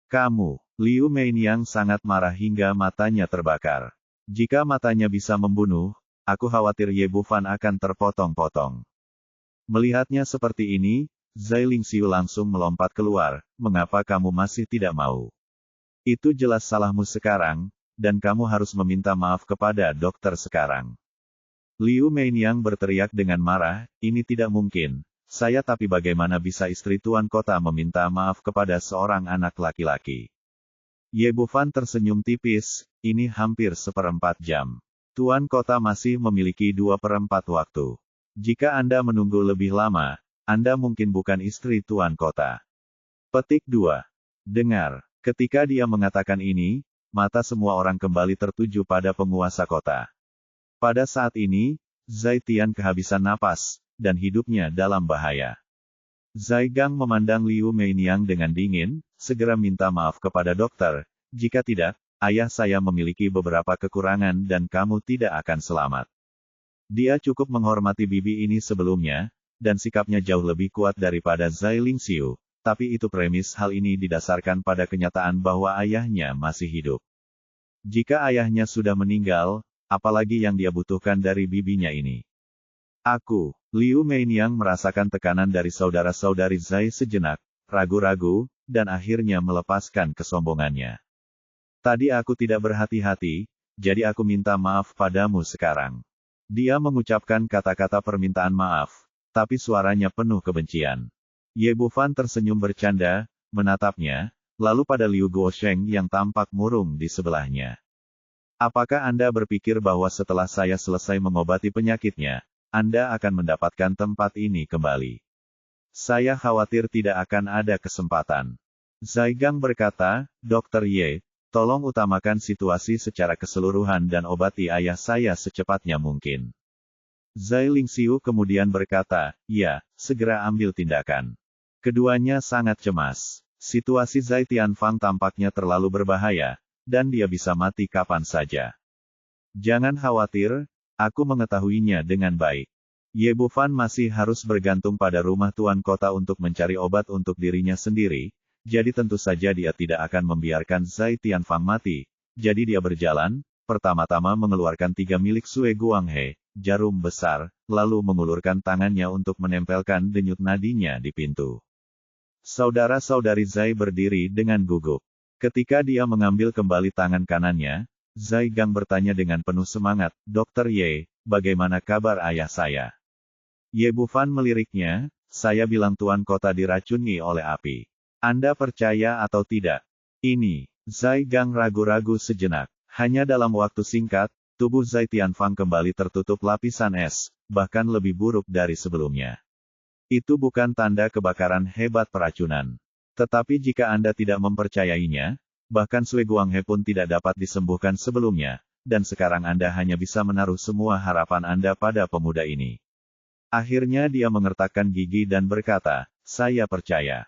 Speaker 1: Kamu, Liu Meiniang sangat marah hingga matanya terbakar. Jika matanya bisa membunuh, aku khawatir Ye Bufan akan terpotong-potong. Melihatnya seperti ini, Zai Lingxiu langsung melompat keluar, mengapa kamu masih tidak mau? Itu jelas salahmu sekarang, dan kamu harus meminta maaf kepada dokter sekarang. Liu Meiniang berteriak dengan marah, ini tidak mungkin. Tapi bagaimana bisa istri tuan kota meminta maaf kepada seorang anak laki-laki? Ye Bufan tersenyum tipis, ini hampir 1/4 jam. Tuan kota masih memiliki 2/4 waktu. Jika Anda menunggu lebih lama, Anda mungkin bukan istri tuan kota. Petik 2. Dengar, ketika dia mengatakan ini, mata semua orang kembali tertuju pada penguasa kota. Pada saat ini, Zai Tian kehabisan napas, dan hidupnya dalam bahaya. Zai Gang memandang Liu Meiniang dengan dingin, segera minta maaf kepada dokter, jika tidak, ayah saya memiliki beberapa kekurangan dan kamu tidak akan selamat. Dia cukup menghormati bibi ini sebelumnya, dan sikapnya jauh lebih kuat daripada Zai Lingxiu, tapi itu premis hal ini didasarkan pada kenyataan bahwa ayahnya masih hidup. Jika ayahnya sudah meninggal, apalagi yang dia butuhkan dari bibinya ini? Liu Meiniang merasakan tekanan dari saudara-saudari Zai sejenak, ragu-ragu, dan akhirnya melepaskan kesombongannya. Tadi aku tidak berhati-hati, jadi aku minta maaf padamu sekarang. Dia mengucapkan kata-kata permintaan maaf, tapi suaranya penuh kebencian. Ye Bufan tersenyum bercanda, menatapnya, lalu pada Liu Guosheng yang tampak murung di sebelahnya. Apakah Anda berpikir bahwa setelah saya selesai mengobati penyakitnya, Anda akan mendapatkan tempat ini kembali? Saya khawatir tidak akan ada kesempatan. Zai Gang berkata, Dr. Ye, tolong utamakan situasi secara keseluruhan dan obati ayah saya secepatnya mungkin. Zai Lingxiu kemudian berkata, ya, segera ambil tindakan. Keduanya sangat cemas. Situasi Zai Tianfang tampaknya terlalu berbahaya, dan dia bisa mati kapan saja. Jangan khawatir, aku mengetahuinya dengan baik. Ye Bufan masih harus bergantung pada rumah tuan kota untuk mencari obat untuk dirinya sendiri, jadi tentu saja dia tidak akan membiarkan Zai Tianfang mati. Jadi dia berjalan, pertama-tama mengeluarkan 3 milik Sue Guanghe, jarum besar, lalu mengulurkan tangannya untuk menempelkan denyut nadinya di pintu. Saudara-saudari Zai berdiri dengan gugup. Ketika dia mengambil kembali tangan kanannya, Zai Gang bertanya dengan penuh semangat, "Dokter Ye, bagaimana kabar ayah saya?" Ye Bufan meliriknya, "Saya bilang tuan kota diracuni oleh api. Anda percaya atau tidak?" Ini, Zai Gang ragu-ragu sejenak. Hanya dalam waktu singkat, tubuh Zai Tianfang kembali tertutup lapisan es, bahkan lebih buruk dari sebelumnya. Itu bukan tanda kebakaran hebat peracunan. Tetapi jika Anda tidak mempercayainya, bahkan Sui Guanghe pun tidak dapat disembuhkan sebelumnya, dan sekarang Anda hanya bisa menaruh semua harapan Anda pada pemuda ini. Akhirnya dia mengertakkan gigi dan berkata, "Saya percaya."